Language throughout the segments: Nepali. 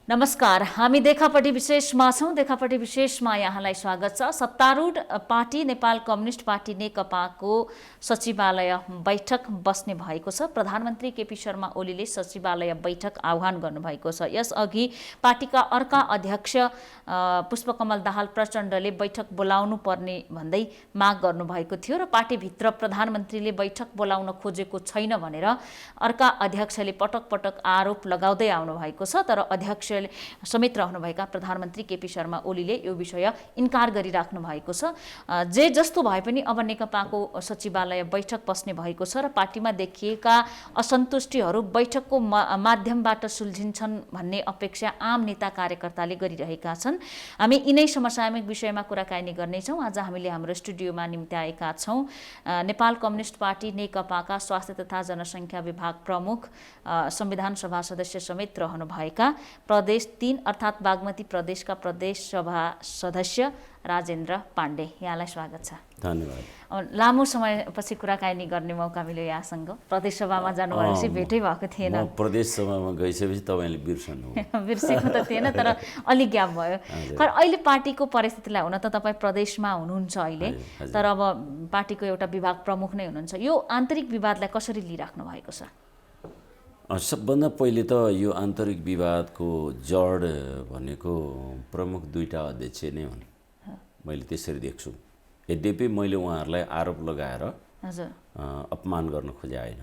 नमस्कार, हामी देखापट्टि विशेषमा छौँ। देखापट्टि विशेषमा यहाँलाई स्वागत छ। सत्तारूढ पार्टी नेपाल कम्युनिस्ट पार्टी नेकपाको सचिवालय बैठक बस्ने भएको छ। प्रधानमन्त्री केपी शर्मा ओलीले सचिवालय बैठक आह्वान गर्नुभएको छ। यसअघि पार्टीका अर्का अध्यक्ष पुष्पकमल दाहाल प्रचण्डले बैठक बोलाउनु पर्ने भन्दै माग गर्नुभएको थियो र पार्टीभित्र प्रधानमन्त्रीले बैठक बोलाउन खोजेको छैन भनेर अर्का अध्यक्षले पटक पटक आरोप लगाउँदै आउनु भएको छ। तर अध्यक्ष समेत रहनुभएका प्रधानमन्त्री केपी शर्मा ओलीले यो विषय इन्कार गरिराख्नु भएको छ। जे जस्तो भए पनि अब नेकपाको सचिवालय बैठक बस्ने भएको छ र पार्टीमा देखिएका असन्तुष्टिहरू बैठकको माध्यमबाट सुल्झिन्छन् भन्ने अपेक्षा आम नेता कार्यकर्ताले गरिरहेका छन्। हामी यिनै समसामयिक विषयमा कुराकानी गर्नेछौँ। आज हामीले हाम्रो स्टुडियोमा निम्त्याएका छौँ नेपाल कम्युनिस्ट पार्टी नेकपाका स्वास्थ्य तथा जनसङ्ख्या विभाग प्रमुख, संविधान सभा सदस्य समेत रहनुभएका प्रदेश 3 अर्थात् बागमती प्रदेशका प्रदेश सभा सदस्य राजेन्द्र पाण्डे। यहाँलाई स्वागत छ। धन्यवाद। लामो समयपछि कुराकानी गर्ने मौका मिल्यो यहाँसँग। प्रदेश सभामा जानुभएपछि भेटै भएको थिएन। प्रदेश सभामा गइसकेपछि तपाईँले बिर्सेको त थिएन, तर अलिक ग्याप भयो। खैर, अहिले पार्टीको परिस्थितिलाई, हुन त तपाईँ प्रदेशमा हुनुहुन्छ अहिले, तर अब पार्टीको एउटा विभाग प्रमुख नै हुनुहुन्छ। यो आन्तरिक विवादलाई कसरी लिइराख्नु भएको छ? सबभन्दा पहिले त यो आन्तरिक विवादको जड भनेको प्रमुख दुईटा अध्यक्ष नै हुन्, मैले त्यसरी देख्छु। यद्यपि मैले उहाँहरूलाई आरोप लगाएर अपमान गर्न खोजे होइन।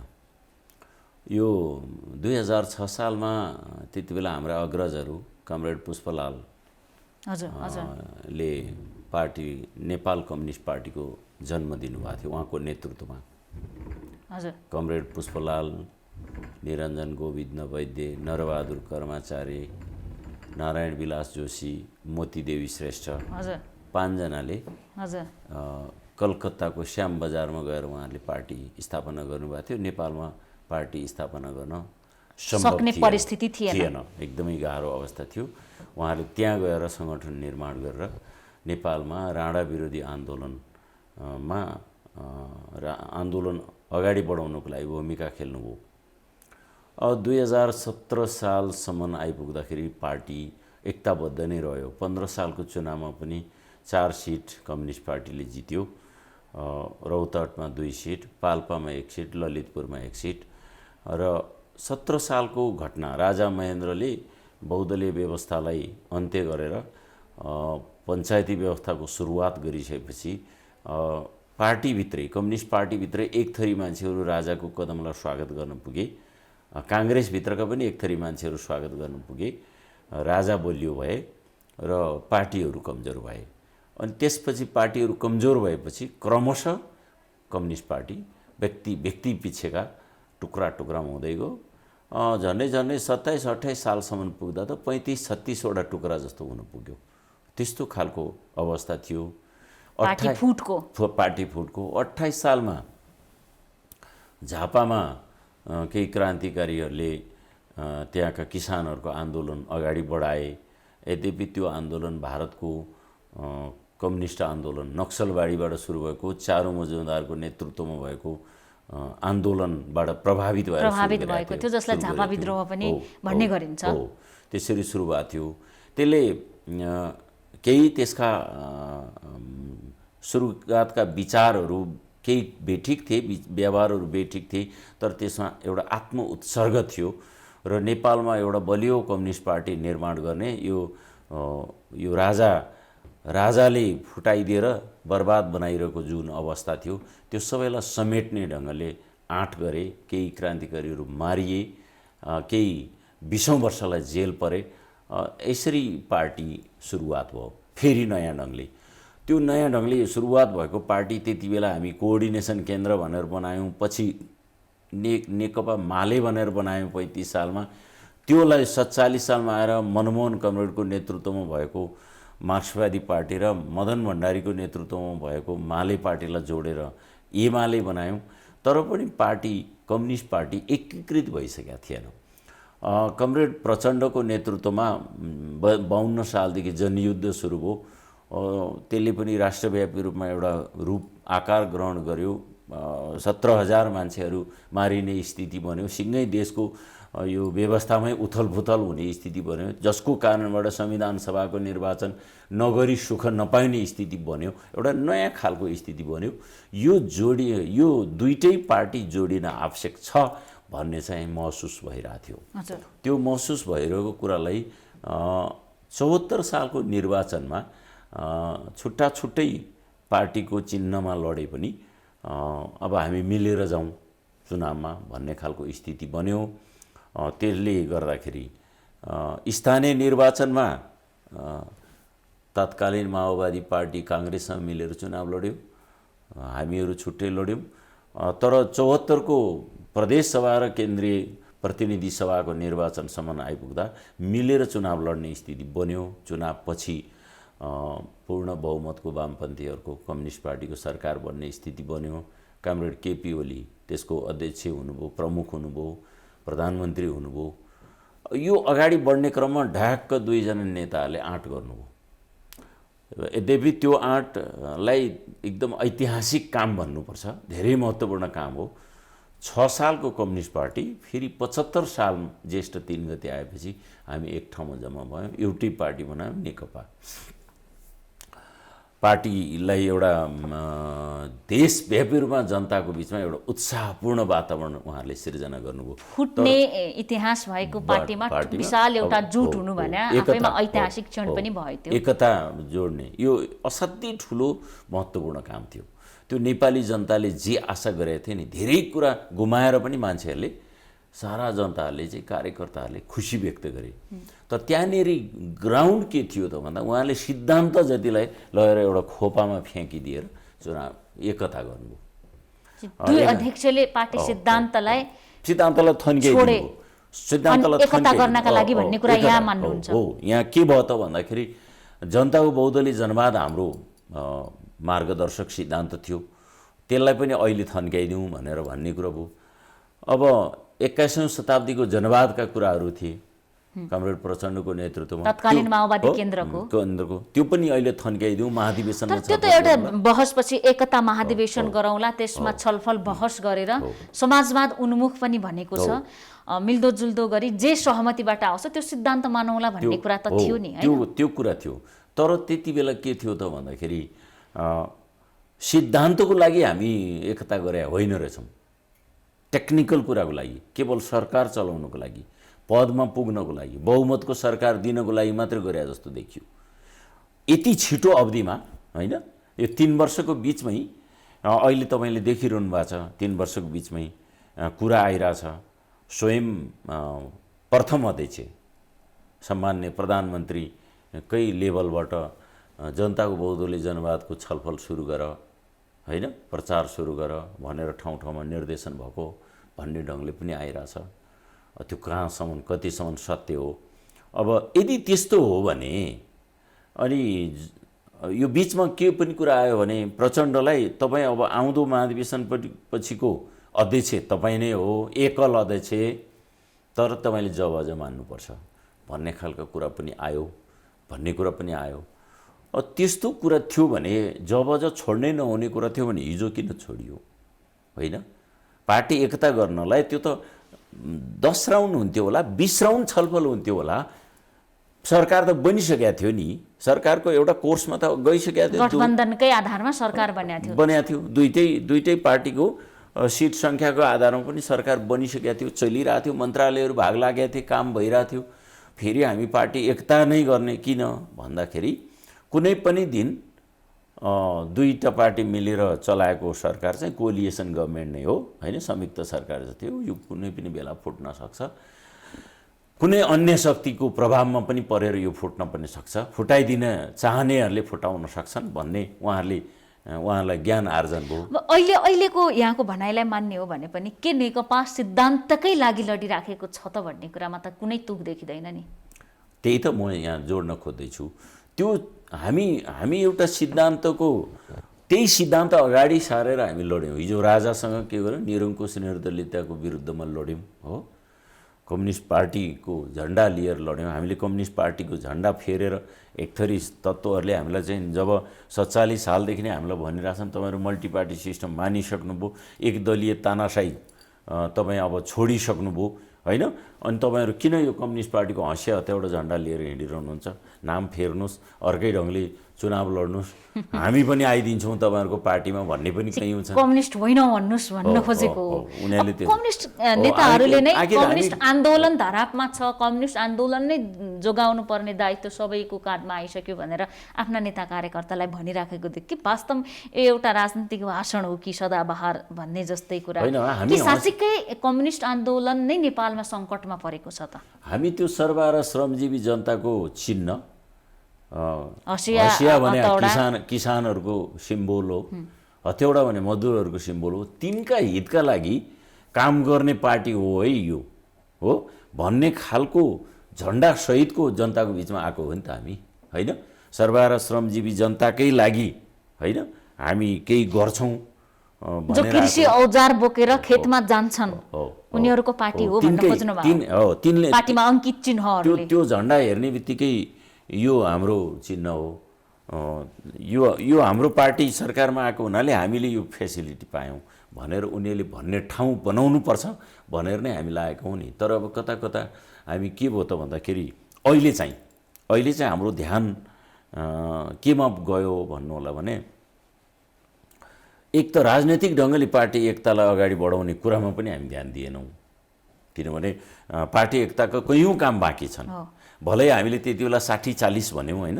यो 2006 सालमा त्यति बेला हाम्रा अग्रजहरू कमरेड पुष्पलाल ले पार्टी नेपाल कम्युनिस्ट पार्टीको जन्म दिनुभएको थियो। उहाँको नेतृत्वमा कमरेड पुष्पलाल, निरञ्जन गोविन्द वैद्य, नरबहादुर कर्माचार्य, नारायण विलास जोशी, मोतीदेवी श्रेष्ठ, 5 जनाले कलकत्ताको श्याम बजारमा गएर उहाँहरूले पार्टी स्थापना गर्नुभएको थियो। नेपालमा पार्टी स्थापना गर्न सक्ने परिस्थिति थिएन, एकदमै गाह्रो अवस्था थियो। उहाँहरूले त्यहाँ गएर सङ्गठन निर्माण गरेर नेपालमा राणा विरोधी आन्दोलनमा आन्दोलन अगाडि बढाउनको लागि भूमिका खेल्नुभयो। 2017 सालसम्म आइपुग्दाखेरि पार्टी एकताबद्ध नै रह्यो। 15 सालको चुनावमा पनि 4 सिट कम्युनिस्ट पार्टीले जित्यो। रौतहटमा 2 सिट, पाल्पामा 1 सिट, ललितपुरमा 1 सिट। र 17 सालको घटना, राजा महेन्द्रले बहुदलीय व्यवस्थालाई अन्त्य गरेर पञ्चायती व्यवस्थाको सुरुवात गरिसकेपछि पार्टीभित्रै, कम्युनिस्ट पार्टीभित्रै एक थरी मान्छेहरू राजाको कदमलाई स्वागत गर्न पुगे। काङ्ग्रेसभित्रका पनि एक थरी मान्छेहरू स्वागत गर्न पुगे। राजा बलियो भए र पार्टीहरू कमजोर भए। अनि त्यसपछि पार्टीहरू कमजोर भएपछि क्रमशः कम्युनिस्ट पार्टी व्यक्ति पिछेका टुक्रा टुक्रामा हुँदै गयो। झन्डै 27-28 सालसम्म पुग्दा त 35-36 वटा टुक्रा जस्तो हुन पुग्यो। त्यस्तो खालको अवस्था थियो पार्टी फुटको। 28 सालमा झापामा केही क्रान्तिकारीहरूले त्यहाँका किसानहरूको आन्दोलन अगाडि बढाए। यद्यपि त्यो आन्दोलन भारतको कम्युनिस्ट आन्दोलन, नक्सलबाडीबाट सुरु भएको, चारू मजुमदारको नेतृत्वमा भएको आन्दोलनबाट प्रभावित भएको थियो, जसलाई झापा विद्रोह पनि भन्ने गरिन्छ। त्यसरी सुरु भएको थियो। त्यसले केही त्यसका सुरुवातका विचारहरू केही बेठिक थिए, व्यवहारहरू बेठिक थिए, तर त्यसमा एउटा आत्मउत्सर्ग थियो र नेपालमा एउटा बलियो कम्युनिस्ट पार्टी निर्माण गर्ने यो राजाले फुटाइदिएर बर्बाद बनाइरहेको जुन अवस्था थियो, त्यो सबैलाई समेट्ने ढङ्गले आँट गरे। केही क्रान्तिकारीहरू मारिए, केही 20औं वर्षलाई जेल परे। यसरी पार्टी सुरुवात भयो फेरि नयाँ ढङ्गले। त्यो नयाँ ढङ्गले सुरुवात भएको पार्टी त्यति बेला हामी कोअर्डिनेसन केन्द्र भनेर बनायौँ। पछि नेकपा माले भनेर बनायौँ 35 सालमा। त्योलाई 47 सालमा आएर मनमोहन कमरेडको नेतृत्वमा भएको मार्क्सवादी पार्टी र मदन भण्डारीको नेतृत्वमा भएको माले पार्टीलाई जोडेर एमाले बनायौँ। तर पनि पार्टी, कम्युनिस्ट पार्टी एकीकृत भइसकेका थिएन। कमरेड प्रचण्डको नेतृत्वमा 52 सालदेखि जनयुद्ध सुरु भयो। त्यसले पनि राष्ट्रव्यापी रूपमा एउटा आकार ग्रहण गर्यो। 17,000 मान्छेहरू मारिने स्थिति बन्यो। सिँगै देशको यो व्यवस्थामै उथलपुथल हुने स्थिति बन्यो, जसको कारणबाट संविधान सभाको निर्वाचन नगरी सुख नपाउने स्थिति बन्यो, एउटा नयाँ खालको स्थिति बन्यो। यो दुईटै पार्टी जोडिन आवश्यक छ भन्ने चाहिँ महसुस भइरहेको थियो। त्यो महसुस भइरहेको कुरालाई 74 सालको निर्वाचनमा छुट्टा छुट्टै पार्टीको चिन्हमा लडे पनि अब हामी मिलेर जाउँ चुनावमा भन्ने खालको स्थिति बन्यो। त्यसले गर्दाखेरि स्थानीय निर्वाचनमा तत्कालीन माओवादी पार्टी काङ्ग्रेससँग मिलेर चुनाव लड्यो, हामीहरू छुट्टै लड्यौँ। तर 74 को प्रदेश सभा र केन्द्रीय प्रतिनिधि सभाको निर्वाचनसम्म आइपुग्दा मिलेर चुनाव लड्ने स्थिति बन्यो। चुनावपछि पूर्ण बहुमतको वामपन्थीहरूको कम्युनिस्ट पार्टीको सरकार बन्ने स्थिति बन्यो। कमरेड केपी ओली त्यसको अध्यक्ष हुनुभयो, प्रमुख हुनुभयो, प्रधानमन्त्री हुनुभयो। यो अगाडि बढ्ने क्रममा ढाक्क दुईजना नेताहरूले आँट गर्नुभयो। यद्यपि त्यो आँटलाई एकदम ऐतिहासिक काम भन्नुपर्छ, धेरै महत्त्वपूर्ण काम हो। 6 सालको कम्युनिस्ट पार्टी फेरि 75 साल ज्येष्ठ 3 गते आएपछि हामी एक ठाउँमा जम्मा भयौँ, एउटै पार्टी बनायौँ, नेकपा। पार्टीलाई एउटा देशव्यापी रूपमा जनताको बिचमा एउटा उत्साहपूर्ण वातावरण उहाँहरूले सिर्जना गर्नुभयो। फुट्ने इतिहास भएको पार्टीमा विशाल एउटा जुट हुनु भने आफैमा ऐतिहासिक क्षण पनि भयो। त्यो एकता जोड्ने यो असाध्यै ठुलो महत्त्वपूर्ण काम थियो। त्यो नेपाली जनताले जे आशा गरेका थिए नि, धेरै कुरा गुमाएर पनि मान्छेहरूले, सारा जनताहरूले चाहिँ कार्यकर्ताहरूले खुसी व्यक्त गरे। तर त्यहाँनेरि ग्राउन्ड के थियो त भन्दा उहाँले सिद्धान्त जतिलाई लगेर एउटा खोपामा फ्याँकिदिएर चुनाव एकता गर्नुभयो। दुई अध्यक्षले पार्टी सिद्धान्तलाई थन्काइदिनु, सिद्धान्तलाई एकता गर्नका लागि भन्ने कुरा यहाँ मान्नुहुन्छ हो। यहाँ के भयो त भन्दाखेरि जनताको बहुदलीय जनवाद हाम्रो मार्गदर्शक सिद्धान्त थियो, त्यसलाई पनि अहिले थन्काइदिउँ भनेर भन्ने कुरा भयो। अब 21औं शताब्दीको जनवादका कुराहरू थिए कमरेड प्रचण्डको नेतृत्वमा, तत्कालीन माओवादी केन्द्रको त्यो पनि अहिले थन्काइदिउँ, महाधिवेशनमा त्यो त एउटा बहसपछि एकता महाधिवेशन गरौँला, त्यसमा छलफल बहस गरेर समाजवाद उन्मुख पनि भनेको छ, मिल्दोजुल्दो गरी जे सहमतिबाट आउँछ त्यो सिद्धान्त मानौँला भन्ने कुरा त थियो नि। त्यो कुरा थियो। तर त्यति बेला के थियो त भन्दाखेरि सिद्धान्तको लागि हामी एकता गरे होइन रहेछौँ, टेक्निकल कुराको लागि, केवल सरकार चलाउनको लागि, पदमा पुग्नको लागि, बहुमतको सरकार दिनको लागि मात्र गरे जस्तो देखियो। यति छिटो अवधिमा होइन, यो 3 वर्षको बिचमै अहिले तपाईँले देखिरहनु भएको छ, 3 वर्षको बिचमै कुरा आइरहेछ। स्वयं प्रथम अध्यक्ष सम्मान्य प्रधानमन्त्रीकै लेभलबाट जनताको बहुदलीय जनवादको छलफल सुरु गर, होइन, प्रचार सुरु गर भनेर ठाउँ ठाउँमा निर्देशन भएको भन्ने ढङ्गले पनि आइरहेछ। त्यो कहाँसम्म कतिसम्म सत्य हो? अब यदि त्यस्तो हो भने अनि यो बिचमा के पनि कुरा आयो भने प्रचण्डलाई तपाईँ अब आउँदो महाधिवेशन पछिको अध्यक्ष तपाईँ नै हो, एकल अध्यक्ष, तर तपाईँले जवाज मान्नुपर्छ भन्ने खालको कुरा पनि आयो, भन्ने कुरा पनि आयो। त्यस्तो कुरा थियो भने जवाज छोड्नै नहुने कुरा थियो भने हिजो किन छोडियो? होइन, पार्टी एकता गर्नलाई त्यो त 10 राउन्ड हुन्थ्यो होला, 20 राउन्ड छलफल हुन्थ्यो होला। सरकार त बनिसकेको थियो नि, सरकारको एउटा कोर्समा त गइसकेको थियो, गठबन्धनकै आधारमा सरकार बनेको थियो। दुईटै पार्टीको सिट सङ्ख्याको आधारमा पनि सरकार बनिसकेको थियो, चलिरहेको थियो, मन्त्रालयहरू भाग लागेका थिए, काम भइरहेको थियो। फेरि हामी पार्टी एकता नै गर्ने किन भन्दाखेरि कुनै पनि दिन दुईटा पार्टी मिलेर चलाएको सरकार चाहिँ कोलिएसन गभर्मेन्ट नै हो, होइन, संयुक्त सरकार जति हो। यो कुनै पनि बेला फुट्न सक्छ, कुनै अन्य शक्तिको प्रभावमा पनि परेर यो फुट्न पनि सक्छ, फुटाइदिन चाहनेहरूले फुटाउन सक्छन् भन्ने उहाँलाई ज्ञान आर्जन भयो। अहिलेको यहाँको भनाइलाई मान्ने हो भने पनि के नेकपा सिद्धान्तकै लागि लडिराखेको छ त भन्ने कुरामा त कुनै तुक देखिँदैन नि। त्यही त म यहाँ जोड्न खोज्दैछु। त्यो हामी एउटा सिद्धान्तको, त्यही सिद्धान्त अगाडि सारेर हामी लड्यौँ। हिजो राजासँग के गर्यौँ, निरङ्कुश निर्दलीयताको विरुद्धमा लड्यौँ हो, कम्युनिस्ट पार्टीको झन्डा लिएर लड्यौँ। हामीले कम्युनिस्ट पार्टीको झन्डा फेरेर एक थरी तत्त्वहरूले हामीलाई चाहिँ जब 47 सालदेखि नै हामीलाई भनिरहेछन् तपाईँहरू मल्टी पार्टी सिस्टम मानिसक्नुभयो, एकदलीय तानाशाही तपाईँ अब छोडिसक्नुभयो, होइन। अनि तपाईँहरू किन यो कम्युनिस्ट पार्टीको हँसिया हत्याबाट झन्डा लिएर हिँडिरहनुहुन्छ? नाम फेर्नुहोस्, अर्कै ढङ्गले चुनाव लड्नुहोस्, हामी पनि आइदिन्छौँ तपाईँहरूको पार्टीमा भन्ने पनि कहीँ हुन्छ। कम्युनिस्ट होइन भन्नुहोस् भन्न खोजेको हो। उनीहरूले त्यो कम्युनिस्ट नेताहरूले नै कम्युनिस्ट आन्दोलन धरापमा छ, कम्युनिस्ट आन्दोलन नै जोगाउनु पर्ने दायित्व सबैको काँधमा आइसक्यो भनेर आफ्ना नेता कार्यकर्तालाई भनिराखेको देख कि वास्तव यो एउटा राजनीतिक भाषण हो कि सदाबहार भन्ने जस्तै कुरा कि साँच्चीकै कम्युनिस्ट आन्दोलन नै नेपालमा सङ्कटमा परेको छ त? हामी त्यो सर्वा र श्रमजीवी जनताको चिन्ह, हँसिया भने किसानहरूको सिम्बोल हो, हथौडा भने मजदुरहरूको सिम्बोल हो, तिनका हितका लागि काम गर्ने पार्टी हो है यो हो भन्ने खालको झन्डा सहितको जनताको बिचमा आएको हो नि त हामी, होइन? सर्वा र श्रमजीवी जनताकै लागि, होइन, हामी केही गर्छौँ जो कृषि औजार बोकेर खेतमा जान्छन् उनीहरूको पार्टी हो भन्न खोज्नु भएको। तिनले पार्टीमा अंकित चिन्हहरूले त्यो झन्डा हेर्ने बित्तिकै यो हाम्रो चिन्ह हो, यो हाम्रो पार्टी सरकारमा आएको हुनाले हामीले यो फेसिलिटी पायौँ भनेर उनीहरूले भन्ने ठाउँ बनाउनुपर्छ भनेर नै हामी लागेका हौँ नि। तर अब कता कता हामी के भयो त भन्दाखेरि अहिले चाहिँ हाम्रो ध्यान केमा गयो भन्नु होला भने, एक त राजनैतिक ढङ्गले पार्टी एकतालाई अगाडि बढाउने कुरामा पनि हामी ध्यान दिएनौँ, किनभने पार्टी एकताको कयौँ काम बाँकी छन्। भलै हामीले त्यति बेला 60-40 भन्यौँ, होइन?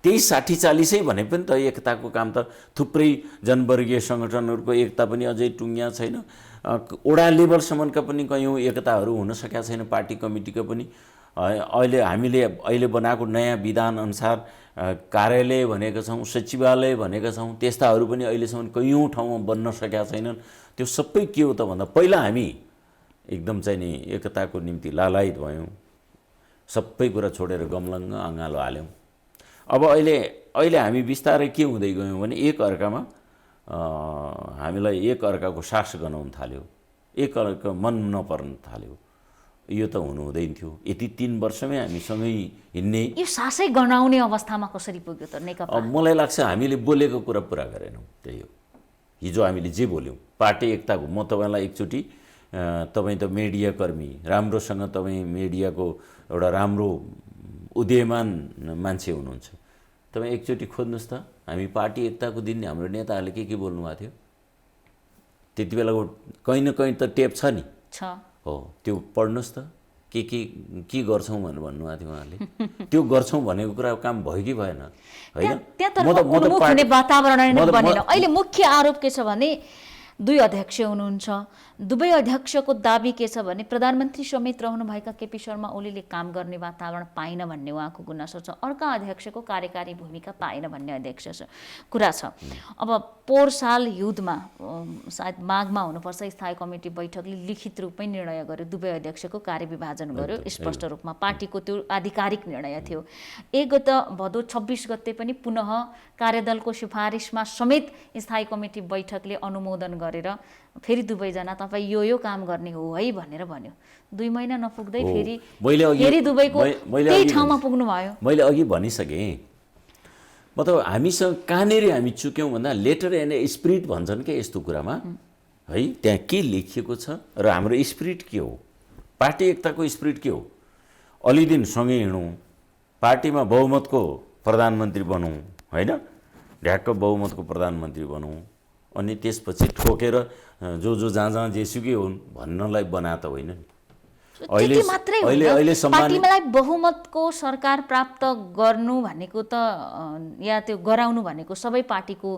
त्यही 60-40 भने पनि त एकताको काम त थुप्रै जनवर्गीय सङ्गठनहरूको एकता पनि अझै टुङ्गिया छैन, वडा लेभलसम्मका पनि कयौँ एकताहरू हुन सकेका छैन पार्टी कमिटीको पनि। अहिले बनाएको नयाँ विधान अनुसार कार्यालय भनेका छौँ, सचिवालय भनेका छौँ, त्यस्ताहरू पनि अहिलेसम्म कयौँ ठाउँमा बन्न सकेका छैनन्। त्यो सबै के हो त भन्दा पहिला हामी एकदम चाहिँ नि एकताको निम्ति लालायित भयौँ, सबै कुरा छोडेर गमलङ्ग अँगालो हाल्यौँ। अब अहिले हामी बिस्तारै के हुँदै गयौँ भने एक अर्कामा हामीलाई एक अर्काको सास गनाउन थाल्यो, एक अर्का मन नपर्न थाल्यो। यो त हुनु हुँदैन थियो। यति 3 वर्षमै हामी सँगै हिँड्ने, यो सासै गनाउने अवस्थामा कसरी पुग्यो त नेकपा? मलाई लाग्छ हामीले बोलेको कुरा पुरा गरेनौँ, त्यही हो। हिजो हामीले जे बोल्यौँ पार्टी एकताको, म तपाईँलाई एकचोटि, तपाईँ त मिडिया कर्मी, राम्रोसँग तपाईँ मिडियाको एउटा राम्रो उदयमान मान्छे हुनुहुन्छ, तपाईँ एकचोटि खोज्नुहोस् त हामी पार्टी एकताको दिन हाम्रो नेताहरूले के बोल्नु भएको थियो त्यति बेलाको कहीँ न कहीँ त टेप छ नि, हो, त्यो पढ्नुहोस् त के गर्छौँ भनेर भन्नुभएको थियो उहाँले। त्यो गर्छौँ भनेको कुरा काम भयो कि भएन, होइन? वातावरण नै बनेन। अहिले मुख्य आरोप के छ भने दुई अध्यक्ष हुनुहुन्छ, दुवै अध्यक्षको दाबी के छ भने प्रधानमन्त्री समेत रहनुभएका केपी शर्मा ओलीले काम गर्ने वातावरण पाइन भन्ने उहाँको गुनासो छ, अर्का अध्यक्षको कार्यकारी भूमिका पाएन भन्ने कुरा छ। अब पोहोर साल युद्धमा सायद माघमा हुनुपर्छ स्थायी कमिटी बैठकले लिखित रूपमै निर्णय गर्यो, दुवै अध्यक्षको कार्यविभाजन गर्यो, स्पष्ट रूपमा पार्टीको त्यो आधिकारिक निर्णय थियो। 1 गते भदौ 26 गते पनि पुनः कार्यदलको सिफारिसमा समेत स्थायी कमिटी बैठकले अनुमोदन गरेर फेरि दुवैजना तपाईँ यो काम गर्ने हो है भनेर भन्यो। 2 महिना नपुग्दै फेरि दुबईको त्यही ठाउँमा पुग्नु भयो। मैले अघि भनिसकेँ, मतलब हामीसँग कहाँनिर हामी चुक्यौँ भन्दा लेटर एन्ड स्पिरिट भन्छन् क्या यस्तो कुरामा, है? त्यहाँ के लेखिएको छ र हाम्रो स्पिरिट के हो, पार्टी एकताको स्पिरिट के हो? अलि दिन सँगै हिँडौँ, पार्टीमा बहुमतको प्रधानमन्त्री बनौँ, होइन? ढ्याक्क बहुमतको प्रधानमन्त्री बनौँ, अनि त्यसपछि ठोकेर जो जहाँ जेसुकै हुन् भन्नलाई बना त होइन नि। पार्टीलाई बहुमतको सरकार प्राप्त गर्नु भनेको त या त्यो गराउनु भनेको सबै पार्टीको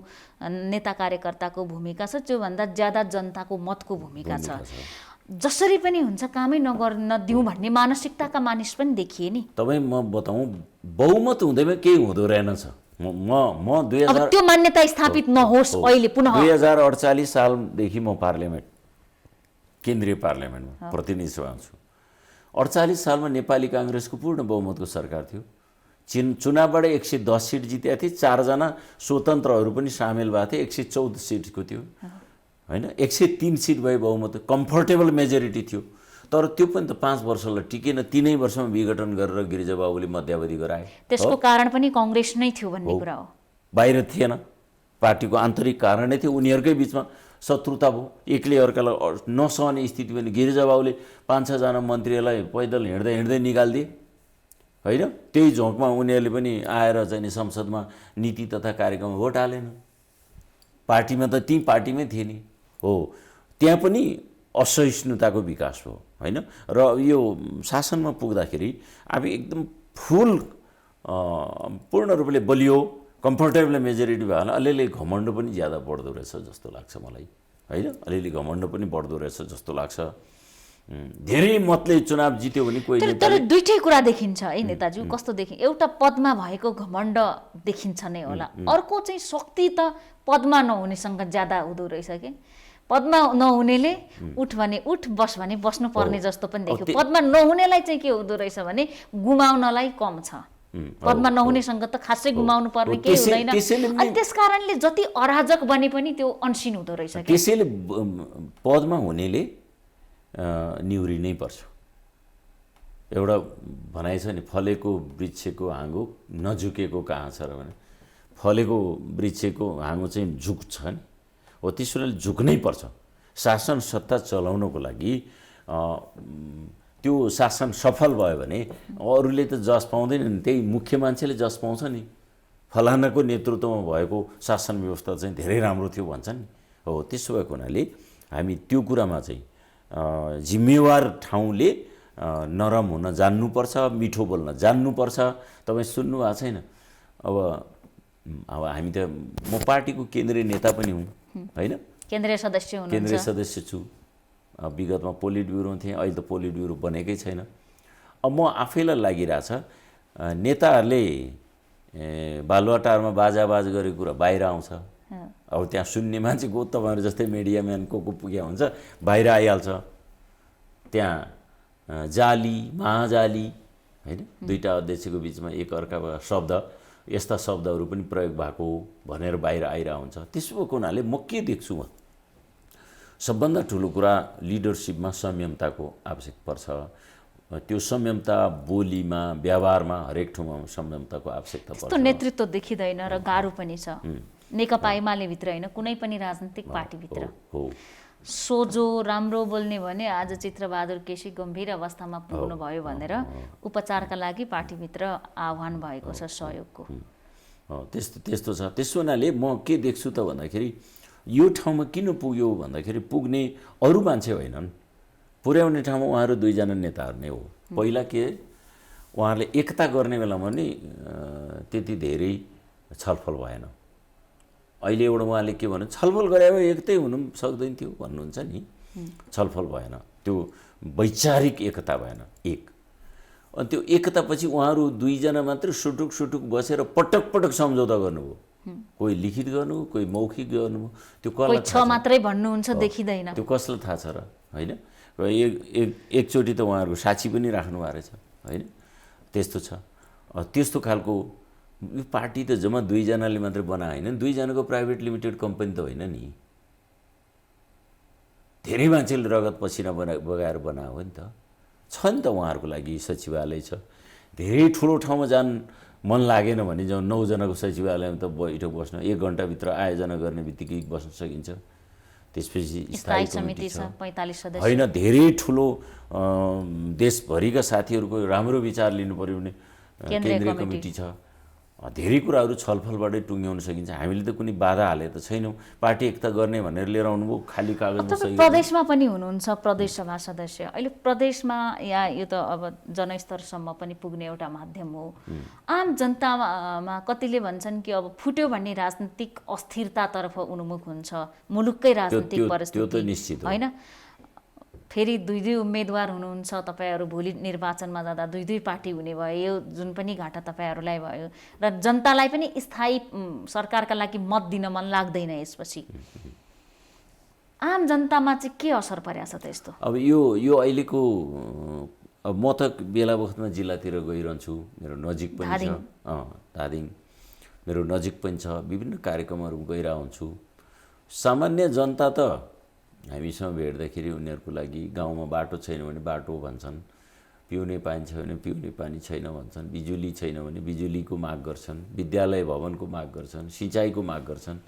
नेता कार्यकर्ताको भूमिका छ, त्योभन्दा ज्यादा जनताको मतको भूमिका छ। जसरी पनि हुन्छ कामै नदिउँ भन्ने मानसिकताका मानिस पनि देखिए नि। तपाईँ म बताउँ, बहुमत हुँदैमा केही हुँदो रहेनछ। म 2000 त्यो मान्यता स्थापित नहोस् अहिले पुनः 2048 सालदेखि म पार्लियामेन्ट, केन्द्रीय पार्लियामेन्टमा प्रतिनिधि सभा छु। 48 सालमा नेपाली काङ्ग्रेसको पूर्ण बहुमतको सरकार थियो। चुनावबाट 110 सिट जितेका थिए, 4 जना स्वतन्त्रहरू पनि सामेल भएको थिए, 114 सिटको थियो, होइन? 103 सिट भए बहुमत, कम्फर्टेबल मेजोरिटी थियो। तर त्यो पनि त 5 वर्षलाई टिकेन, 3 वर्षमा विघटन गरेर गिरिजाबाबुले मध्यावधि गराए। त्यसको कारण पनि कांग्रेस नै थियो भन्ने कुरा हो, बाहिर थिएन, पार्टीको आन्तरिक कारण नै थियो। उनीहरूकै बिचमा शत्रुता भयो, एकले अर्कालाई नसहने स्थिति पनि। गिरिजाबाबुले 5-6 जना मन्त्रीलाई पैदल हिँड्दै हिँड्दै निकालिदिए होइन। त्यही झोकमा उनीहरूले पनि आएर चाहिँ नि संसदमा नीति तथा कार्यक्रम भोट हालेन। पार्टीमा त ती पार्टीमै थिए नि हो। त्यहाँ पनि असहिष्णुताको विकास भयो होइन। र यो शासनमा पुग्दाखेरि अब एकदम फुल पूर्ण रूपले बलियो कम्फर्टेबल मेजोरिटी भयो भने अलिअलि घमण्ड पनि ज्यादा बढ्दो रहेछ जस्तो लाग्छ मलाई होइन। अलिअलि घमण्ड पनि बढ्दो रहेछ जस्तो लाग्छ। धेरै मतले चुनाव जित्यो भने कोही तर दुईटै कुरा देखिन्छ है नेताजी। कस्तो देखिन्छ, एउटा पदमा भएको घमण्ड देखिन्छ नै होला, अर्को चाहिँ शक्ति त पदमा नहुनेसँग ज्यादा हुँदो रहेछ कि। पदमा नहुनेले उठ भने उठ, बस भने बस्नु पर्ने जस्तो पनि देख्यो। पदमा नहुनेलाई चाहिँ के हुँदो रहेछ भने गुमाउनलाई कम छ, पदमा नहुनेसँग त खासै गुमाउनु पर्ने केही हुँदैन। अनि त्यस कारणले जति अराजक बने पनि त्यो अनसिन हुँदो रहेछ। त्यसैले पदमा हुनेले निहुरिनै पर्छ। एउटा भनाइ छ नि, फलेको वृक्षको हाँगो नझुकेको कहाँ छ र भने फलेको वृक्षको हाँगो चाहिँ झुक्छ नि हो। त्यसैले झुक्नै पर्छ। शासन सत्ता चलाउनको लागि त्यो शासन सफल भयो भने अरूले त जस पाउँदैनन्, त्यही मुख्य मान्छेले जस पाउँछ नि। फलानाको नेतृत्वमा भएको शासन व्यवस्था चाहिँ धेरै राम्रो थियो भन्छन् नि हो। त्यसो भएको हुनाले हामी त्यो कुरामा चाहिँ जिम्मेवार ठाउँले नरम हुन जान्नुपर्छ, मिठो बोल्न जान्नुपर्छ। तपाईँ सुन्नुभएको छैन, अब हामी त म पार्टीको केन्द्रीय नेता पनि हुँ होइन, केन्द्रीय सदस्य हुनुहुन्छ। केन्द्रीय सदस्य छु। विगतमा पोलिट ब्युरो थिएँ, अहिले त पोलिट ब्युरो बनेकै छैन। अब म आफैलाई लागिरहेछ नेताहरूले बालुवाटारमा बाजाबाज गरेको कुरा बाहिर आउँछ। अब त्यहाँ सुन्ने मान्छे को तपाईँहरू जस्तै मिडियाम्यान को पुगेको हुन्छ, बाहिर आइहाल्छ। त्यहाँ जाली महाजाली होइन, दुईवटा अध्यक्षको बिचमा एक अर्काको शब्द, यस्ता शब्दहरू पनि प्रयोग भएको भनेर बाहिर आइरहेको हुन्छ। त्यसो भएको हुनाले म के देख्छु, म सबभन्दा ठुलो कुरा लिडरसिपमा संयमताको आवश्यक पर्छ। त्यो संयमता बोलीमा व्यवहारमा हरेक ठाउँमा संयमताको आवश्यकता पर्छ। त्यस्तो नेतृत्व देखिँदैन र गाह्रो पनि छ। नेकपा एमाले भित्र होइन, कुनै पनि राजनीतिक पार्टीभित्र सोझो राम्रो बोल्ने भने आज चित्रबहादुर केसी गम्भीर अवस्थामा पुग्नुभयो भनेर उपचारका लागि पार्टीभित्र आह्वान भएको छ सहयोगको। त्यस्तो छ। त्यसो हुनाले म के देख्छु त भन्दाखेरि यो ठाउँमा किन पुग्यो भन्दाखेरि पुग्ने अरू मान्छे होइनन्, पुर्याउने ठाउँमा उहाँहरू दुईजना नेताहरू नै हो। पहिला के उहाँहरूले एकता गर्ने बेलामा नि त्यति धेरै छलफल भएन। अहिले एउटा उहाँले के भन्नु, छलफल गरे भए एकतै हुनु सक्दैन थियो भन्नुहुन्छ नि। छलफल भएन, त्यो वैचारिक एकता भएन एक। अनि त्यो एकतापछि उहाँहरू दुईजना मात्र सुटुक सुटुक बसेर पटक पटक सम्झौता गर्नुभयो। कोही लिखित गर्नु, कोही मौखिक गर्नुभयो। त्यो कोही छ मात्रै भन्नुहुन्छ देखिँदैन। त्यो कसलाई थाहा छ र होइन। एकचोटि त उहाँहरूको साक्षी पनि राख्नु भएको रहेछ होइन। त्यस्तो छ। त्यस्तो खालको यो पार्टी त जम्मा दुईजनाले मात्रै बनाए होइन, दुईजनाको प्राइभेट लिमिटेड कम्पनी त होइन नि। धेरै मान्छेले रगत पसिना बगाएर बनायो हो नि त। छ नि त उहाँहरूको लागि सचिवालय छ। धेरै ठुलो ठाउँमा जान मन लागेन भने जो 9 जनाको सचिवालयमा त बैठक बस्न 1 घन्टाभित्र आयोजना गर्ने बित्तिकै बस्न सकिन्छ। त्यसपछि स्थायी समिति छ 45 सदस्य होइन। धेरै ठुलो देशभरिका साथीहरूको राम्रो विचार लिनु पर्यो भने केन्द्रीय कमिटी छ। धेरै कुराहरू छलफलबाटै टुङ्ग्याउन सकिन्छ। हामीले त कुनै बाधा हालेको त छैनौँ। पार्टी एकता गर्ने भनेर लिएर आउनुभयो, खाली कागजमा सही। प्रदेशमा पनि हुनुहुन्छ प्रदेश सभा सदस्य। अहिले प्रदेशमा या यो त अब जनस्तरसम्म पनि पुग्ने एउटा माध्यम हो। आम जनतामा कतिले भन्छन् कि अब फुट्यो भन्ने राजनीतिक अस्थिरतातर्फ उन्मुख हुन्छ मुलुककै राजनीतिक परिस्थिति होइन। फेरि दुई उम्मेदवार हुनुहुन्छ तपाईहरू, भोलि निर्वाचनमा जाँदा दुई पार्टी हुने भयो, यो जुन पनि घाटा तपाईहरूलाई भयो र जनतालाई पनि स्थायी सरकारका लागि मत दिन मन लाग्दैन। यसपछि आम जनतामा चाहिँ के असर परेको छ त यस्तो? अब यो अहिलेको अब म त बेला बखतमा जिल्लातिर गइरहन्छु, मेरो नजिक पनि छ धादिङ, मेरो नजिक पनि छ, विभिन्न कार्यक्रमहरू गइरहेको हुन्छु। सामान्य जनता त हामीसँग भेट्दाखेरि उनीहरूको लागि गाउँमा बाटो छैन भने बाटो भन्छन्, पिउने पानी छैन भने पिउने पानी छैन भन्छन्, बिजुली छैन भने बिजुलीको माग गर्छन्, विद्यालय भवनको माग गर्छन्, सिँचाइको माग गर्छन्।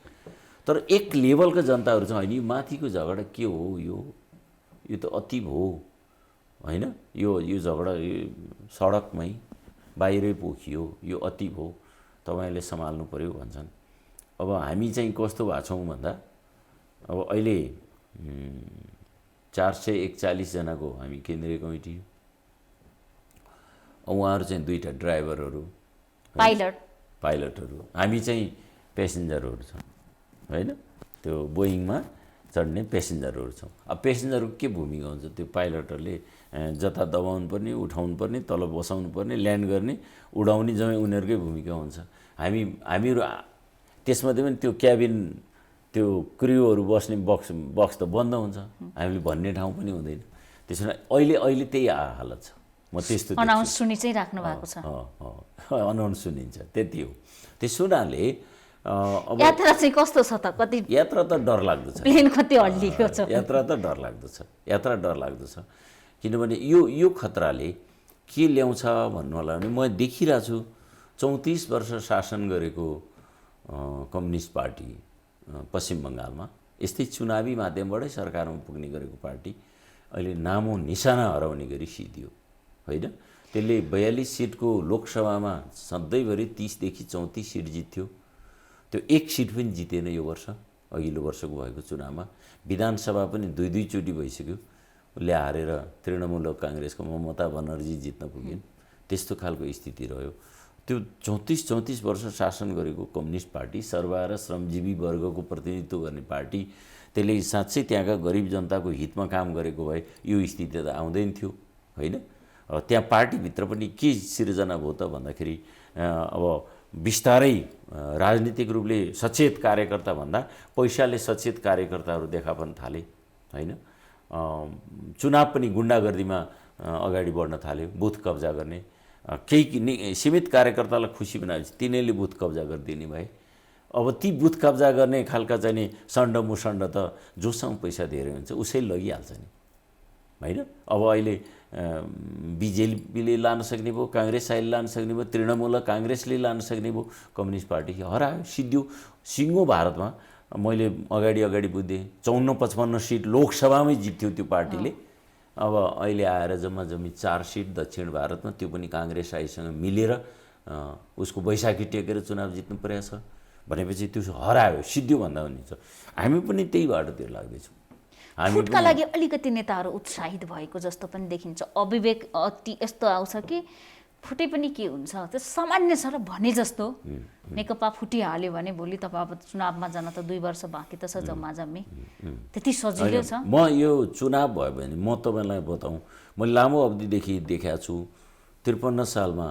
तर एक लेभलका जनताहरू चाहिँ होइन यो माथिको झगडा के हो, यो त अति भयो होइन, यो झगडा सडकमै बाहिरै पोखियो, यो अति भयो, तपाईँले सम्हाल्नु पर्यो भन्छन्। अब हामी चाहिँ कस्तो भएको छौँ भन्दा अब अहिले 441 जनाको हामी केन्द्रीय कमिटी, उहाँहरू चाहिँ 2टा ड्राइभरहरू पाइलटहरू, हामी चाहिँ प्यासेन्जरहरू छौँ होइन, त्यो बोइङमा चढ्ने प्यासेन्जरहरू छौँ। अब प्यासेन्जरको के भूमिका हुन्छ, त्यो पाइलटहरूले जता दबाउनु पर्ने, उठाउनु पर्ने, तल बसाउनु पर्ने, ल्यान्ड गर्ने, उडाउने जम्मै उनीहरूकै भूमिका हुन्छ। हामीहरू त्यसमध्ये पनि त्यो क्याबिन त्यो क्रुहरू बस्ने बक्स त बन्द हुन्छ, हामीले भन्ने ठाउँ पनि हुँदैन। त्यसो भने अहिले त्यही हालत छ। म त्यस्तो अनाउन्स सुनि चाहिँ राख्नु भएको छ। अनाउन्स सुनिन्छ, त्यति हो। त्यसो हुनाले अब यात्रा चाहिँ कस्तो छ त? कति यात्रा त डरलाग्दो छ, प्लेन कति हल्लिएको छ, यात्रा त डरलाग्दो छ, यात्रा डरलाग्दो छ। किनभने यो खतराले के ल्याउँछ भन्नु होला भने, म देखिरहेको छु 34 वर्ष शासन गरेको कम्युनिस्ट पार्टी पश्चिम बङ्गालमा यस्तै चुनावी माध्यमबाटै सरकारमा पुग्ने गरेको पार्टी अहिले नामो निशाना हराउने गरी सिद्धियो होइन। त्यसले 42 सिटको लोकसभामा सधैँभरि 30 देखि 34 सिट जित्थ्यो। त्यो एक सिट पनि जितेन यो वर्ष, अघिल्लो वर्षको भएको चुनावमा। विधानसभा पनि 2 चोटि भइसक्यो, उसले हारेर तृणमूल काङ्ग्रेसको ममता बनर्जी जित्न पुगिन्। त्यस्तो खालको स्थिति रह्यो। त्यो 34 वर्ष शासन गरेको कम्युनिस्ट पार्टी, सर्वहारा र श्रमजीवी वर्गको प्रतिनिधित्व गर्ने पार्टी, त्यसले साँच्चै त्यहाँका गरिब जनताको हितमा काम गरेको भए यो स्थिति त आउँदैन थियो होइन। त्यहाँ पार्टीभित्र पनि के सिर्जना भयो त भन्दाखेरि अब बिस्तारै राजनीतिक रूपले सचेत कार्यकर्ता भन्दा पैसाले सचेत कार्यकर्ताहरू देखा पर्न थाले होइन। चुनाव पनि गुन्डागर्दीमा अगाडि बढ्न थाल्यो, बुथ कब्जा गर्ने। केही सीमित कार्यकर्तालाई खुसी बनाएपछि तिनीहरूले बुथ कब्जा गरिदिने भए। अब ती बुथ कब्जा गर्ने खालका चाहिँ नि सण्ड मुसण्ड त जोसँग पैसा धेरै हुन्छ उसैले लगिहाल्छ नि होइन। अब अहिले बिजेपीले लान सक्ने भयो, काङ्ग्रेस अहिले लान सक्ने भयो, तृणमूल काङ्ग्रेसले लान सक्ने भयो, कम्युनिस्ट पार्टी हरायो, सिद्धियो। सिङ्गो भारतमा मैले अगाडि बुझेँ 54-55 सिट लोकसभामै जित्थ्यो त्यो पार्टीले। अब अहिले आएर जम्मी 4 सिट दक्षिण भारतमा, त्यो पनि काङ्ग्रेस आइसँग मिलेर उसको बैशाखी टेकेर चुनाव जित्नु परेको छ भनेपछि त्यो हरायो, सिद्धियो भन्दा पनि छ। हामी पनि त्यही बाटोतिर लाग्दैछौँ। फुटका लागि अलिकति नेताहरू उत्साहित भएको जस्तो पनि देखिन्छ। अविवेक अति यस्तो आउँछ कि फुटे पनि के हुन्छ, त्यो सामान्य छ र भने जस्तो नेकपा फुटिहाल्यो भने भोलि तपाईँ अब चुनावमा जान त 2 वर्ष बाँकी त छ जम्मा जम्मी, त्यति सजिलो छ। म यो चुनाव भयो भने म तपाईँलाई बताउँ, मैले लामो अवधिदेखि देखाएको छु। 53 सालमा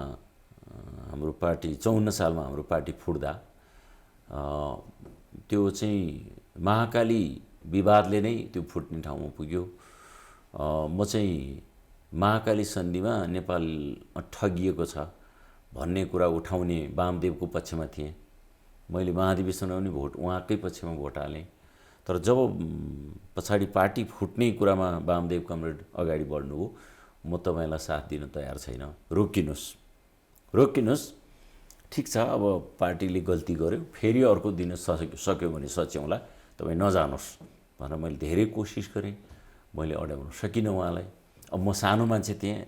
हाम्रो पार्टी, 54 सालमा हाम्रो पार्टी फुट्दा त्यो चाहिँ महाकाली विवादले नै त्यो फुट्ने ठाउँमा पुग्यो। म चाहिँ महाकाली सन्धिमा नेपाल ठगिएको छ भन्ने कुरा उठाउने वामदेवको पक्षमा थिएँ। मैले महाधिवेशनमा पनि भोट उहाँकै पक्षमा भोट हालेँ। तर जब पछाडि पार्टी फुट्ने कुरामा वामदेव कमरेड अगाडि बढ्नुभयो, म तपाईँलाई साथ दिन तयार छैन, रोकिनुहोस्, ठिक छ अब पार्टीले गल्ती गर्यो, फेरि अर्को दिन सक्यो भने सच्याउँला, तपाईँ नजानुहोस् भनेर मैले धेरै कोसिस गरेँ। मैले अड्याउन सकिनँ उहाँलाई। अब म सानो मान्छे थिएँ,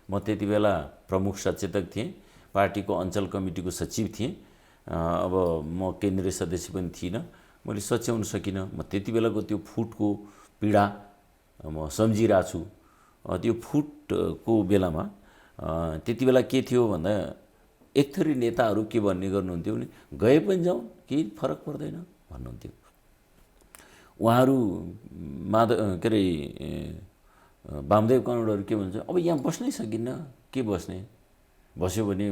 म त्यति बेला प्रमुख सचेतक थिएँ, पार्टीको अञ्चल कमिटीको सचिव थिएँ। अब म केन्द्रीय सदस्य पनि थिइनँ, मैले सच्याउन सकिनँ। म त्यति बेलाको त्यो फुटको पीडा म सम्झिरहेको छु। त्यो फुटको बेलामा त्यति बेला के थियो भन्दा एक थरी नेताहरू के भन्ने गर्नुहुन्थ्यो भने गए पनि जाउँ केही फरक पर्दैन भन्नुहुन्थ्यो। उहाँहरू के अरे वामदेव कमरेडहरू के भन्छ, अब यहाँ बस्नै सकिन्न, के बस्ने, बस्यो भने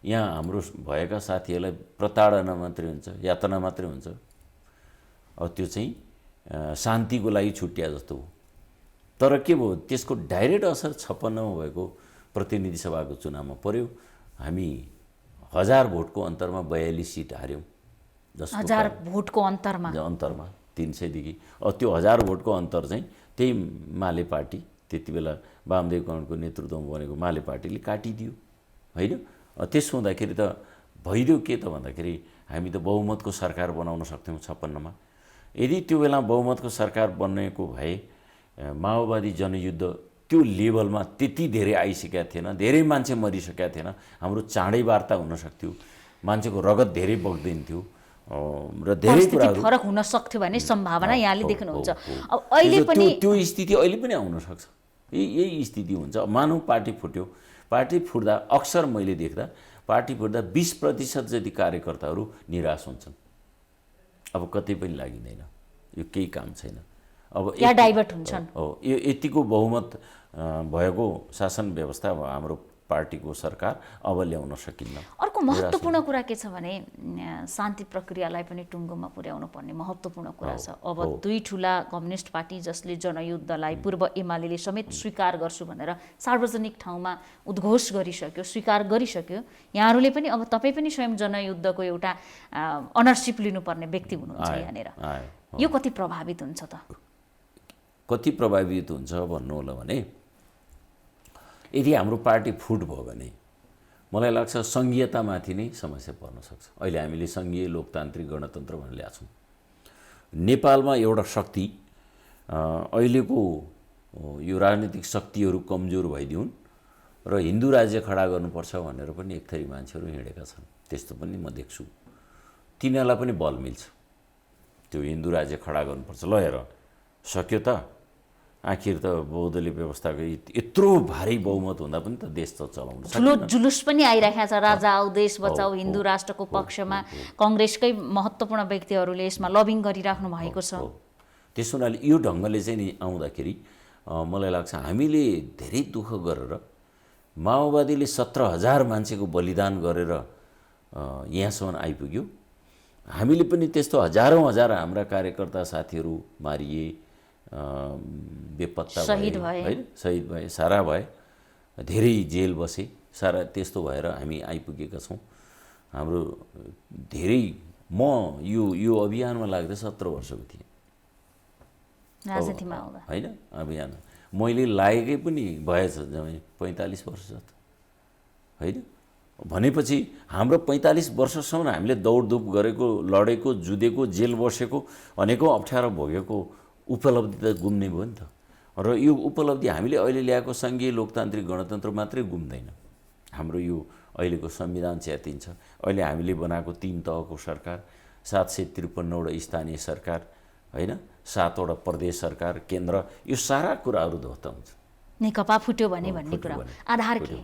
यहाँ हाम्रो भएका साथीहरूलाई प्रताडना मात्रै हुन्छ, यातना मात्रै हुन्छ। अब त्यो चाहिँ शान्तिको लागि छुट्टिया जस्तो हो। तर के भयो, त्यसको डाइरेक्ट असर 56मा भएको प्रतिनिधि सभाको चुनावमा पर्यो। हामी 1000 भोटको अन्तरमा 42 सिट हार्यौँ। 1000 भोटको अन्तरमा 300 देखि। अब त्यो 1000 भोटको अन्तर चाहिँ त्यही माले पार्टी, त्यति बेला वामदेव कमरेडको नेतृत्वमा बनेको माले पार्टीले काटिदियो होइन। त्यसो हुँदाखेरि त भइदियो के त भन्दाखेरि हामी त बहुमतको सरकार बनाउन सक्थ्यौँ 56मा। यदि त्यो बेला बहुमतको सरकार बन्नेको भए माओवादी जनयुद्ध त्यो लेभलमा त्यति धेरै आइसकेका थिएन, धेरै मान्छे मरिसकेका थिएन, हाम्रो चाँडै वार्ता हुन सक्थ्यो, मान्छेको रगत धेरै बग्दैन थियो र धेरै कुराहरू फरक हुन सक्थ्यो भन्ने सम्भावना यहाँले देख्नुहुन्छ। अब अहिले पनि त्यो स्थिति अहिले पनि आउन सक्छ। यही स्थिति हुन्छ। मानौँ पार्टी फुट्यो, पार्टी फुट्दा अक्सर मैले देख्दा पार्टी फुट्दा 20% जति कार्यकर्ताहरू निराश हुन्छन्। अब कतै पनि लागिँदैन, यो केही काम छैन, अब या डाइभर्ट हुन्छन्। हो, यो यतिको बहुमत भएको शासन व्यवस्था हाम्रो पार्टीको सरकार अब ल्याउन सकिन्न। अर्को महत्त्वपूर्ण कुरा के छ भने शान्ति प्रक्रियालाई पनि टुङ्गोमा पुर्याउनु पर्ने महत्त्वपूर्ण कुरा छ। अब दुई ठुला कम्युनिस्ट पार्टी जसले जनयुद्धलाई पूर्व एमाले समेत स्वीकार गर्छु भनेर सार्वजनिक ठाउँमा उद्घोष गरिसक्यो, स्वीकार गरिसक्यो। यहाँहरूले पनि अब तपाईँ पनि स्वयं जनयुद्धको एउटा अनरसिप लिनुपर्ने व्यक्ति हुनुहुन्छ यहाँनिर। यो कति प्रभावित हुन्छ त? कति प्रभावित हुन्छ भन्नु होला भने यदि हाम्रो पार्टी फुट भयो भने मलाई लाग्छ सङ्घीयतामाथि नै समस्या पर्न सक्छ। अहिले हामीले सङ्घीय लोकतान्त्रिक गणतन्त्र भनेर ल्याएको छौँ। नेपालमा एउटा शक्ति अहिलेको यो राजनीतिक शक्तिहरू कमजोर भइदिउन् र हिन्दू राज्य खडा गर्नुपर्छ भनेर पनि एक थरी मान्छेहरू हिँडेका छन्। त्यस्तो पनि म देख्छु। तिनीहरूलाई पनि बल मिल्छ, त्यो हिन्दू राज्य खडा गर्नुपर्छ, ल हेर सक्यो त, आखिर त बहुदलीय व्यवस्थाको यत्रो भारी बहुमत हुँदा पनि त देश त चलाउनु सक्छ। ठुलो जुलुस पनि आइरहेको छ, राजा आऊ देश बचाऊ हिन्दू राष्ट्रको पक्षमा। कङ्ग्रेसकै महत्त्वपूर्ण व्यक्तिहरूले यसमा लबिङ गरिराख्नु भएको छ। त्यस हुनाले यो ढङ्गले चाहिँ नि आउँदाखेरि मलाई लाग्छ हामीले धेरै दुःख गरेर माओवादीले 17,000 मान्छेको बलिदान गरेर यहाँसम्म आइपुग्यो। हामीले पनि त्यस्तो हजारौँ हजार हाम्रा कार्यकर्ता साथीहरू मारिए, बेपत्ता भए, होइन, शहीद भए, सारा भए, धेरै जेल बसे, सारा त्यस्तो भएर हामी आइपुगेका छौँ। हाम्रो धेरै यो अभियानमा लाग्दा 17 वर्षको थिएँ राजनीतिमा आउँदा, होइन, अभियान मैले लागेकै पनि भएछ जम्मै 45 वर्ष जस्तो, होइन। भनेपछि हाम्रो 45 वर्षसम्म हामीले दौडधुप गरेको, लडेको, जुधेको, जेल बसेको, अनेकौँ अप्ठ्यारो भोगेको उपलब्धि त गुम्ने भयो नि त। र यो उपलब्धि हामीले अहिले ल्याएको सङ्घीय लोकतान्त्रिक गणतन्त्र मात्रै गुम्दैन, हाम्रो यो अहिलेको संविधान च्यातिन्छ। अहिले हामीले बनाएको 3 तहको सरकार, 753वटा स्थानीय सरकार, होइन, 7वटा प्रदेश सरकार, केन्द्र, यो सारा कुराहरू ध्वस्त हुन्छ। नेकपा फुट्यो भन्ने कुरा आधार के?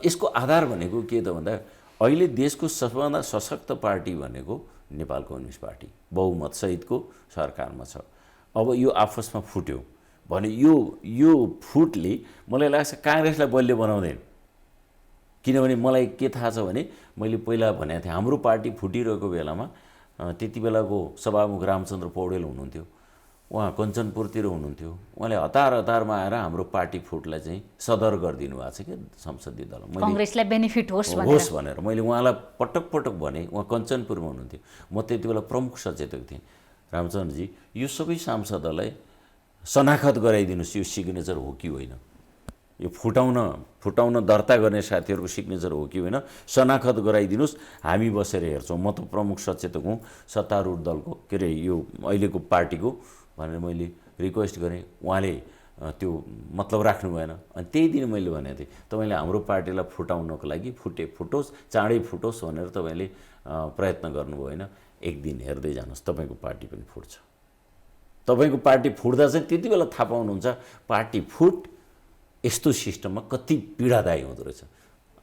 यसको आधार भनेको के त भन्दा अहिले देशको सबभन्दा सशक्त पार्टी भनेको नेपाल कम्युनिस्ट पार्टी बहुमत सहितको सरकारमा छ। अब यो आपसमा फुट्यो भने यो फुटले मलाई लाग्छ काङ्ग्रेसलाई बलियो बनाउँदैन। किनभने मलाई के थाहा छ भने मैले पहिला भनेको थिएँ, हाम्रो पार्टी फुटिरहेको बेलामा त्यति बेलाको सभामुख रामचन्द्र पौडेल हुनुहुन्थ्यो, उहाँ कञ्चनपुरतिर हुनुहुन्थ्यो। उहाँले हतारमा आएर हाम्रो पार्टी फुटलाई चाहिँ सदर गरिदिनु भएको छ क्या संसदीय दलमा। कङ्ग्रेसलाई बेनिफिट होस् भनेर मैले उहाँलाई पटक भने, उहाँ कञ्चनपुरमा हुनुहुन्थ्यो, म त्यति बेला प्रमुख सचेतक थिएँ। रामचन्द्रजी, यो सबै सांसदहरूलाई शनाखत गराइदिनुहोस्, यो सिग्नेचर हो कि होइन, यो फुटाउन दर्ता गर्ने साथीहरूको सिग्नेचर हो कि होइन, शनाखत गराइदिनुहोस्, हामी बसेर हेर्छौँ। म त प्रमुख सचेतक हुँ सत्तारूढ दलको, के अरे यो अहिलेको पार्टीको भनेर मैले रिक्वेस्ट गरेँ। उहाँले त्यो मतलब राख्नु भएन। अनि त्यही दिन मैले भनेको थिएँ, तपाईँले हाम्रो पार्टीलाई फुटाउनको लागि फुटोस्, चाँडै फुटोस् भनेर तपाईँले प्रयत्न गर्नुभयो होइन। एक दिन हेर्दै जानुहोस्, तपाईँको पार्टी पनि फुट्छ। तपाईँको पार्टी फुट्दा चाहिँ त्यति बेला थाहा पाउनुहुन्छ पार्टी फुट यस्तो सिस्टममा कति पीडादायी हुँदो रहेछ।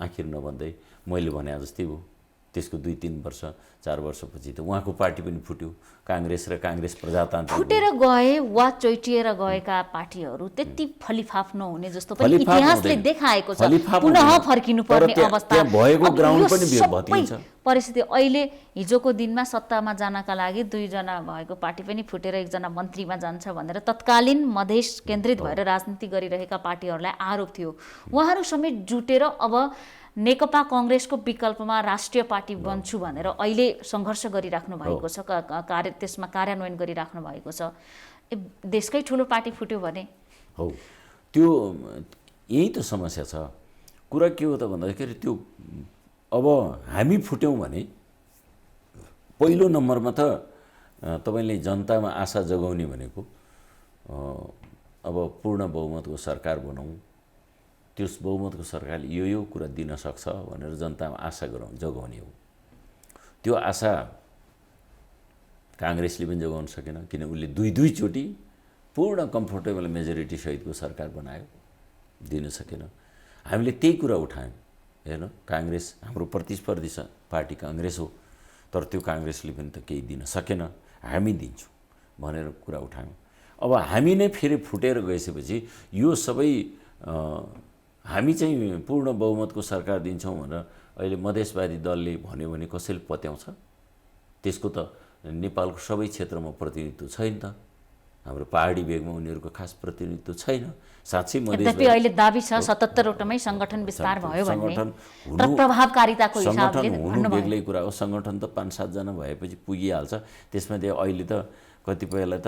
आखिर नभन्दै मैले भने जस्तै हो, त्यसको 2-3 वर्ष 4 वर्षपछि त उहाँको पार्टी पनि फुट्यो। काङ्ग्रेस र काङ्ग्रेस प्रजातान्त्रिक फुटेर गए वा चोइटिएर गएका पार्टीहरू त्यति फलिफाप नहुने जस्तो पनि इतिहासले देखाएको छ। पुनः फर्किनुपर्ने अवस्था भएको ग्राउन्ड पनि भतिन्छ। परिस्थिति अहिले हिजोको दिनमा सत्तामा जानका लागि 2 जना भएको पार्टी पनि फुटेर 1 जना मन्त्रीमा जान्छ भनेर तत्कालीन मधेस केन्द्रित भएर राजनीति गरिरहेका पार्टीहरूलाई आरोप थियो। उहाँहरू समेत जुटेर अब नेकपा कङ्ग्रेसको विकल्पमा राष्ट्रिय पार्टी बन्छु भनेर अहिले सङ्घर्ष गरिराख्नु भएको छ, त्यसमा कार्यान्वयन गरिराख्नु भएको छ। देशकै ठुलो पार्टी फुट्यो भने हो, त्यो यही त समस्या छ। कुरा के हो त भन्दाखेरि त्यो अब हामी फुट्यौँ भने पहिलो नम्बरमा त तपाईँले जनतामा आशा जगाउने भनेको अब पूर्ण बहुमतको सरकार बनाऊँ, त्यस बहुमतको सरकारले यो कुरा दिन सक्छ भनेर जनतामा आशा जगाउने हो। त्यो आशा काङ्ग्रेसले पनि जगाउन सकेन, किन उसले दुईचोटि पूर्ण कम्फोर्टेबल मेजोरिटी सहितको सरकार बनायो, दिन सकेन। हामीले त्यही कुरा उठायौँ। हेर्न, काङ्ग्रेस हाम्रो प्रतिस्पर्धी पार्टी काङ्ग्रेस हो, तर त्यो काङ्ग्रेसले पनि त केही दिन सकेन, हामी दिन्छौँ भनेर कुरा उठायौँ। अब हामी नै फेरि फुटेर गइसकेपछि यो सबै हामी चाहिँ पूर्ण बहुमतको सरकार दिन्छौँ भनेर अहिले मधेसवादी दलले भन्यो भने कसैले पत्याउँछ? त्यसको त नेपालको सबै क्षेत्रमा प्रतिनिधित्व छैन त। हाम्रो पहाडी भेगमा उनीहरूको खास प्रतिनिधित्व छैन। साँच्चै यद्यपि अहिले दाबी छ 77 वटामै सङ्गठन विस्तार भयो भन्ने, तर प्रभावकारिताको हिसाबले हुनु बेग्लै कुरा हो। सङ्गठन त 5-7 जना भएपछि पुगिहाल्छ। त्यसमा अहिले त कतिपयलाई त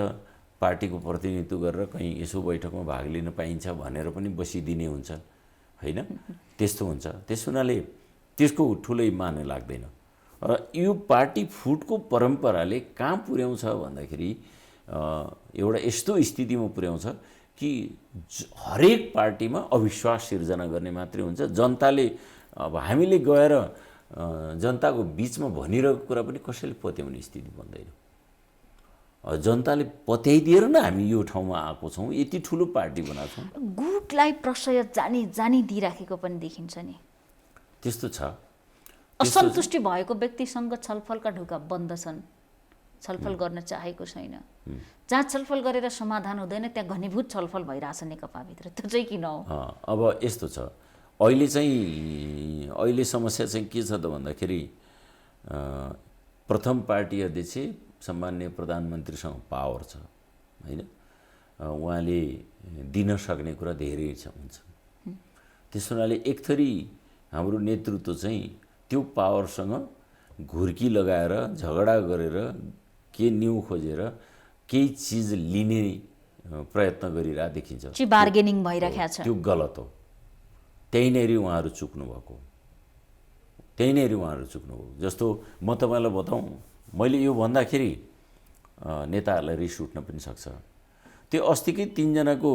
पार्टीको प्रतिनिधित्व गरेर कहीँ यसो बैठकमा भाग लिन पाइन्छ भनेर पनि बसिदिने हुन्छ, होइन? त्यस्तो हुन्छ। त्यस हुनाले त्यसको ठुलै माने लाग्दैन। र यो पार्टी फुटको परम्पराले कहाँ पुर्याउँछ भन्दाखेरि एउटा यस्तो स्थितिमा पुर्याउँछ कि हरेक पार्टीमा अविश्वास सिर्जना गर्ने मात्रै हुन्छ। जनताले अब हामीले गएर जनताको बिचमा भनिरहेको कुरा पनि कसैले पत्याउने स्थिति बन्दैन। जनताले पत्याइदिएर नै हामी यो ठाउँमा आएको छौँ, यति ठुलो पार्टी बनाएको छौँ। गुटलाई प्रश्रय जानी दिइराखेको पनि देखिन्छ नि। त्यस्तो छ। असन्तुष्टि भएको व्यक्तिसँग छलफलका ढोका बन्द छन्, छलफल गर्न चाहेको छैन। जहाँ छलफल गरेर समाधान हुँदैन त्यहाँ घनीभूत छलफल भइरहेछ नेकपाभित्र। त्यो चाहिँ किन हो? अब यस्तो छ, अहिले समस्या चाहिँ के छ त भन्दाखेरि प्रथम पार्टी अध्यक्ष सम्माननीय प्रधानमन्त्रीसँग पावर छ, होइन? उहाँले दिन सक्ने कुरा धेरै हुन्छ। त्यस हुनाले एक थरी हाम्रो नेतृत्व चाहिँ त्यो पावरसँग घुर्की लगाएर झगडा गरेर के न्यू खोजेर केही चिज लिने प्रयत्न गरिरहेको देखिन्छ। बार्गेनिङ भइरहेको छ। त्यो गलत हो। त्यहीँनेरि उहाँहरू चुक्नु भएको, त्यहीँनेरि उहाँहरू चुक्नुभयो। जस्तो म तपाईँलाई बताउँ, मैले यो भन्दाखेरि नेताहरूलाई रिस उठ्न पनि सक्छ। त्यो अस्तिकै 3 जनाको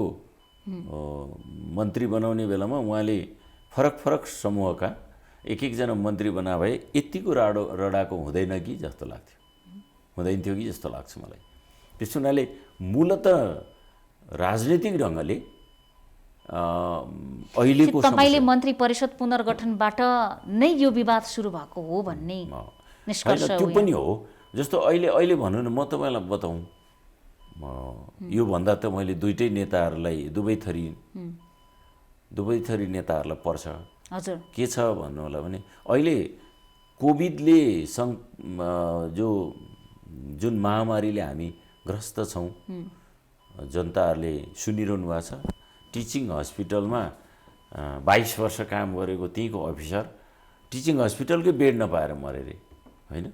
मन्त्री बनाउने बेलामा उहाँले फरक समूहका एक जना मन्त्री बना भए यतिको रडाको हुँदैन कि जस्तो लाग्थ्यो, हुँदैन थियो कि जस्तो लाग्छ मलाई। त्यस हुनाले मूलत राजनीतिक ढङ्गले अहिलेको तपाईले मन्त्री परिषद पुनर्गठनबाट नै यो विवाद सुरु भएको हो भन्ने निष्कर्ष त्यो पनि हो। जस्तो अहिले भन्नु न, म तपाईँलाई बताउँ, यो भन्दा त मैले दुईटै नेताहरूलाई दुवै थरी नेताहरूलाई पर्छ। हजुर, के छ भन्नु होला भने अहिले कोभिडले जुन महामारीले हामी ग्रस्त छौँ, जनताहरूले सुनिरहनु भएको छ। टिचिङ हस्पिटलमा 22 वर्ष काम गरेको त्यहीँको अफिसर टिचिङ हस्पिटलकै बेड नपाएर मरे रे, होइन?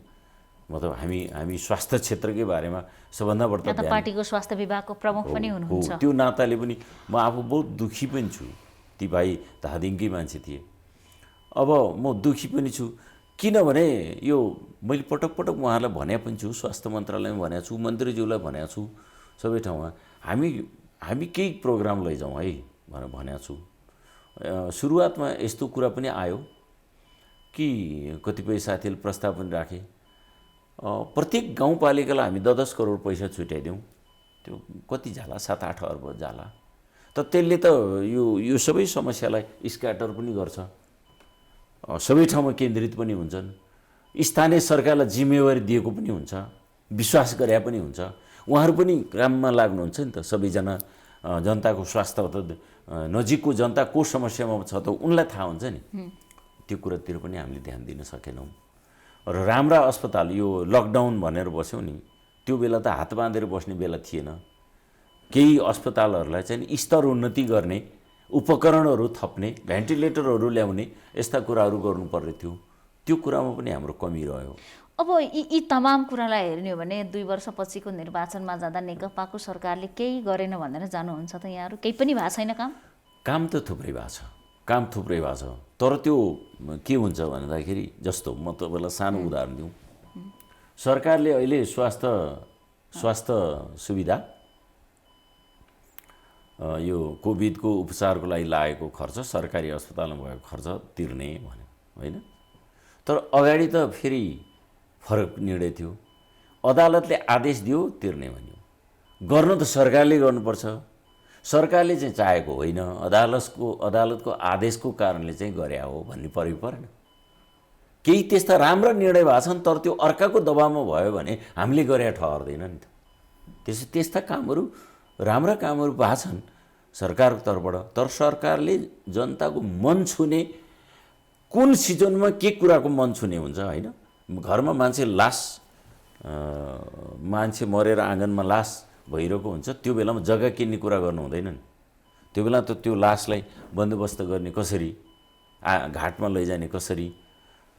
मतलब हामी स्वास्थ्य क्षेत्रकै बारेमा सबभन्दा बढ्ता पार्टीको स्वास्थ्य विभागको प्रमुख पनि हुनुहुन्छ। त्यो नाताले पनि म आफू बहुत दुःखी पनि छु। ती भाइ धादिङकै मान्छे थिए। अब म दुःखी पनि छु, किनभने यो मैले पटक उहाँहरूलाई भने पनि छु, स्वास्थ्य मन्त्रालयमा भनेको छु, मन्त्रीज्यूलाई भनेको छु, सबै ठाउँमा हामी केही प्रोग्राम लैजाउँ है भनेर भनेको छु। सुरुवातमा यस्तो कुरा पनि आयो कि कतिपय साथीहरूले प्रस्ताव पनि राखे, प्रत्येक गाउँपालिकालाई हामी 10-10 करोड पैसा छुट्याइदिउँ। त्यो कति जाला, 7-8 अर्ब जाला। त त्यसले त यो सबै समस्यालाई स्क्याटर पनि गर्छ, सबै ठाउँमा केन्द्रित पनि हुन्छन्। स्थानीय सरकारलाई जिम्मेवारी दिएको पनि हुन्छ, विश्वास गरे पनि हुन्छ। उहाँहरू पनि काममा लाग्नुहुन्छ नि त। सबैजना जनताको स्वास्थ्य त नजिकको जनता को समस्यामा छ त उनलाई थाहा हुन्छ नि। त्यो कुरातिर पनि हामीले ध्यान दिन सकेनौँ। र राम्रा अस्पताल, यो लकडाउन भनेर बस्यौँ नि, त्यो बेला त हात बाँधेर बस्ने बेला थिएन। केही अस्पतालहरूलाई चाहिँ स्तरोन्नति गर्ने, उपकरणहरू थप्ने, भेन्टिलेटरहरू ल्याउने, यस्ता कुराहरू गर्नुपर्ने थियो। त्यो कुरामा पनि हाम्रो कमी रह्यो। अब यी तमाम कुरालाई हेर्ने हो भने 2 वर्षपछिको निर्वाचनमा जाँदा नेकपाको सरकारले केही गरेन भनेर जानुहुन्छ त यहाँहरू? केही पनि भएको छैन काम त थुप्रै भएको छ, तर त्यो के हुन्छ भन्दाखेरि, जस्तो म तपाईँलाई सानो उदाहरण दिउँ, सरकारले अहिले स्वास्थ्य स्वास्थ्य सुविधा यो कोभिडको उपचारको लागि लागेको खर्च सरकारी अस्पतालमा भएको खर्च तिर्ने भन्यो होइन। तर अगाडि त फेरि फरक निर्णय थियो, अदालतले आदेश दियो तिर्ने भन्यो। गर्नु त सरकारले गर्नुपर्छ, सरकारले चाहिँ चाहेको होइन, अदालतको आदेशको कारणले चाहिँ गरे हो भन्ने परेन। केही त्यस्ता राम्रा निर्णय भएको छन् तर त्यो अर्काको दबावमा भयो भने हामीले गरे ठहर्दैन नि त। त्यस्ता कामहरू राम्रा कामहरू भएको छन् सरकारको तर्फबाट, तर सरकारले जनताको मन छुने कुन सिजनमा के कुराको मन छुने हुन्छ होइन। घरमा मान्छे मरेर आँगनमा लास भइरहेको हुन्छ, त्यो बेलामा जग्गा किन्ने कुरा गर्नु हुँदैन नि। त्यो बेला त त्यो लासलाई बन्दोबस्त गर्ने कसरी, घाटमा लैजाने कसरी,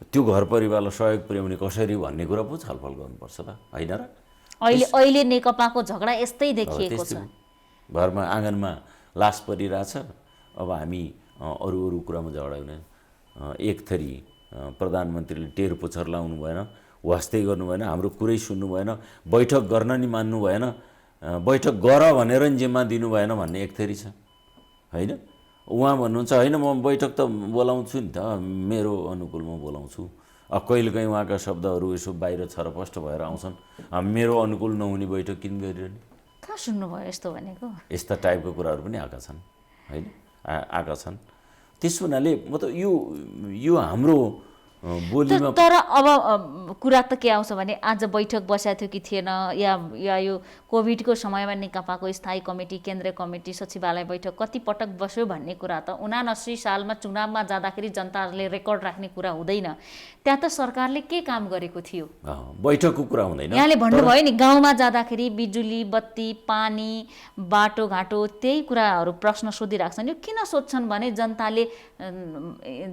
त्यो घर परिवारलाई सहयोग पुर्याउने कसरी भन्ने कुरा पो छलफल गर्नुपर्छ त होइन र। अहिले नेकपाको झगडा यस्तै देखिएको छ। घरमा आँगनमा लास परिरहेछ, अब हामी अरू कुरामा झगडा हुने। एक थरी प्रधानमन्त्रीले टेर पुछर लाउनु भएन, वास्तै गर्नु भएन, हाम्रो कुरै सुन्नु भएन, बैठक गर्न नि मान्नु भएन, बैठक गर भनेर नि जिम्मा दिनु भएन भन्ने एक थरी छ होइन। उहाँ भन्नुहुन्छ होइन म बैठक त बोलाउँछु नि त, मेरो अनुकूलमा बोलाउँछु। कहिलेकाहीँ उहाँका शब्दहरू यसो बाहिर छरपष्ट भएर आउँछन्, मेरो अनुकूल नहुने बैठक किन गरिरहने। कहाँ सुन्नुभयो यस्तो भनेको? यस्ता टाइपको कुराहरू पनि आएका छन् होइन, आएका छन्। त्यस हुनाले मतलब यो हाम्रो बोलीमा। तर अब कुरा त के आउँछ भने आज बैठक बसेको थियो कि थिएन, या यो कोभिडको समयमा नेकपाको स्थायी कमिटी, केन्द्रीय कमिटी, सचिवालय बैठक कति पटक बस्यो भन्ने कुरा त 79 सालमा चुनावमा जाँदाखेरि जनताहरूले रेकर्ड राख्ने कुरा हुँदैन। त्यहाँ त सरकारले के काम गरेको थियो, बैठकको कुरा हुँदैन। यहाँले भन्नुभयो नि गाउँमा जाँदाखेरि बिजुली, बत्ती, पानी, बाटोघाटो त्यही कुराहरू प्रश्न सोधिराख्छन्। यो किन सोध्छन् भने जनताले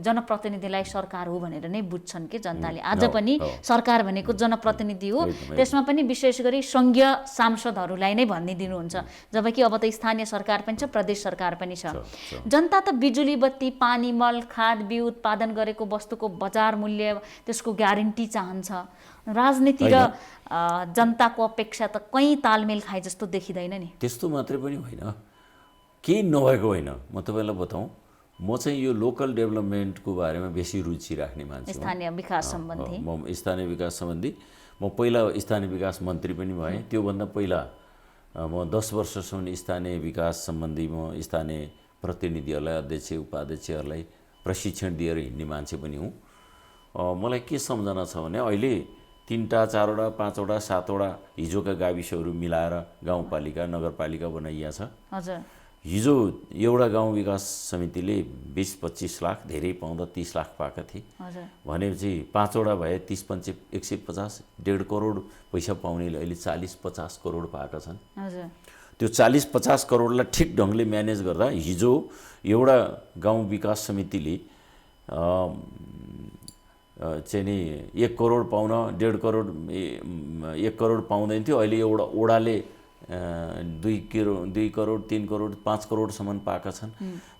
जनप्रतिनिधिलाई सरकार हो भनेर नै बुझ्छन् कि जनताले। आज पनि सरकार भनेको जनप्रतिनिधि हो, त्यसमा पनि विशेष गरी सङ्घीय सांसदहरूलाई नै भनिदिनुहुन्छ, जबकि अब त स्थानीय सरकार पनि छ, प्रदेश सरकार पनि छ। जनता त बिजुली, बत्ती, पानी, मल, खाद, बिउ उत्पादन गरेको वस्तुको बजार मूल्य, त्यसको ग्यारेन्टी चाहन्छ। राजनीति र जनताको अपेक्षा त कहीँ तालमेल खाए जस्तो देखिँदैन नि। त्यस्तो मात्रै पनि होइन, केही नभएको होइन। म तपाईँलाई बताउँ, म चाहिँ यो लोकल डेभलपमेन्टको बारेमा बेसी रुचि राख्ने मान्छे, स्थानीय विकास सम्बन्धी। म स्थानीय विकास सम्बन्धी म पहिला स्थानीय विकास मन्त्री पनि भएँ। त्योभन्दा पहिला म 10 वर्षसम्म स्थानीय विकास सम्बन्धी म स्थानीय प्रतिनिधिहरूलाई, अध्यक्ष उपाध्यक्षहरूलाई प्रशिक्षण दिएर हिँड्ने मान्छे पनि हुँ। मलाई के सम्झना छ भने अहिले 3टा 4वटा 5वटा 7वटा हिजोका गाविसहरू मिलाएर गाउँपालिका नगरपालिका बनाइया छ। हजुर, हिजो एउटा गाउँ विकास समितिले 20-25 लाख, धेरै पाउँदा 30 लाख पाएका थिए भनेपछि 5वटा भए 30 पंचे 150, 1.5 करोड पैसा पाउनेले अहिले 40-50 करोड पाएका छन्। त्यो 40-50 करोडलाई ठिक ढङ्गले म्यानेज गर्दा हिजो एउटा गाउँ विकास समितिले चाहिँ नि 1 करोड पाउन 1.5 करोड 1 करोड पाउँदैन थियो, अहिले एउटा ओडाले 2 करोड 3 करोड 5 करोडसम्म पाएका छन्।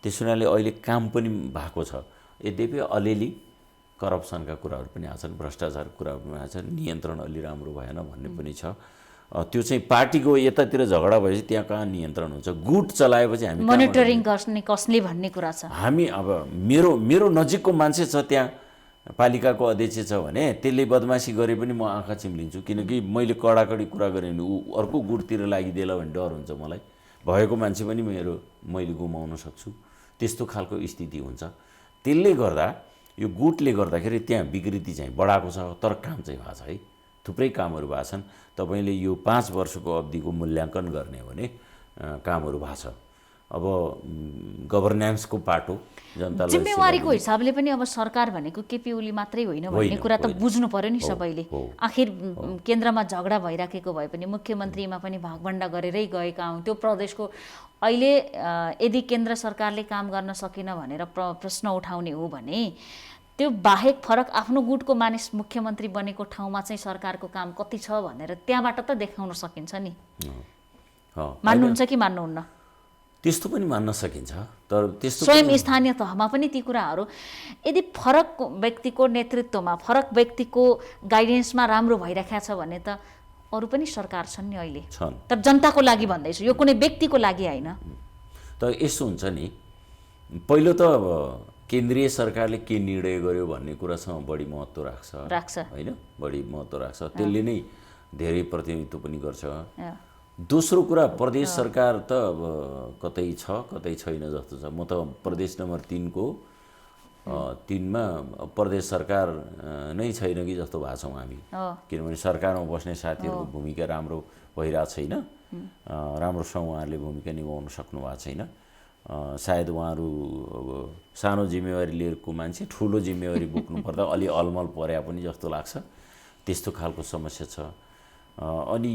त्यस हुनाले अहिले काम पनि भएको छ। यद्यपि अलिअलि करप्सनका कुराहरू पनि आछन्, भ्रष्टाचारका कुराहरू पनि आछन्, नियन्त्रण अलि राम्रो भएन भन्ने पनि छ। त्यो चाहिँ पार्टीको यतातिर झगडा भएपछि त्यहाँ कहाँ नियन्त्रण हुन्छ। गुट चलाएपछि हामी मोनिटरिङ गर्ने कसले भन्ने कुरा छ। हामी अब मेरो नजिकको मान्छे छ त्यहाँ पालिकाको अध्यक्ष छ भने त्यसले बदमासी गरे पनि म आँखा चिम्लिन्छु, किनकि मैले कडाकडी कुरा गरेँ भने ऊ अर्को गुटतिर लागिदेला भन्ने डर हुन्छ मलाई। भएको मान्छे पनि मैले गुमाउन सक्छु, त्यस्तो खालको स्थिति हुन्छ। त्यसले गर्दा यो गुटले गर्दाखेरि त्यहाँ विकृति चाहिँ बढाएको छ, तर काम चाहिँ भएको छ है। थुप्रै कामहरू भएको छन्। तपाईँले यो 5 वर्षको अवधिको मूल्याङ्कन गर्ने हो भने कामहरू भएको छ। अब गभर्नेन्सको पाटो जनतालाई जिम्मेवारीको हिसाबले पनि अब सरकार भनेको केपी ओली मात्रै होइन भन्ने कुरा त बुझ्नु पर्यो नि सबैले। आखिर केन्द्रमा झगडा भइराखेको भए पनि मुख्यमन्त्रीमा पनि भागभण्डा गरेरै गएका हौँ। त्यो प्रदेशको अहिले यदि केन्द्र सरकारले काम गर्न सकेन भनेर प्रश्न उठाउने हो भने त्यो बाहेक फरक आफ्नो गुटको मानिस मुख्यमन्त्री बनेको ठाउँमा चाहिँ सरकारको काम कति छ भनेर त्यहाँबाट त देखाउन सकिन्छ नि। मान्नुहुन्छ कि मान्नुहुन्न? त्यस्तो पनि मान्न सकिन्छ, तर त्यस्तो स्वयं स्थानीय तहमा पनि ती कुराहरू यदि फरक व्यक्तिको नेतृत्वमा, फरक व्यक्तिको गाइडेन्समा राम्रो भइरहेको छ भने त अरू पनि सरकार छन् नि अहिले, छन्। तर जनताको लागि भन्दैछु, यो कुनै व्यक्तिको लागि होइन। त यसो हुन्छ नि, पहिलो त अब केन्द्रीय सरकारले के निर्णय गर्यो भन्ने कुरासँग बढी महत्त्व राख्छ होइन, बढी महत्त्व राख्छ, त्यसले नै धेरै प्रतिनिधित्व पनि गर्छ। दोस्रो कुरा, प्रदेश सरकार त अब कतै छ कतै छैन जस्तो छ। म त प्रदेश नम्बर 3 को 3मा प्रदेश सरकार नै छैन कि जस्तो भएको छौँ हामी, किनभने सरकारमा बस्ने साथीहरूको भूमिका राम्रो भइरहेको छैन, राम्रोसँग उहाँहरूले भूमिका निभाउन सक्नु भएको छैन। सायद उहाँहरू अब सानो जिम्मेवारी लिएको मान्छे ठुलो जिम्मेवारी बोक्नु पर्दा अलि अलमल पर्या पनि जस्तो लाग्छ, त्यस्तो खालको समस्या छ। अनि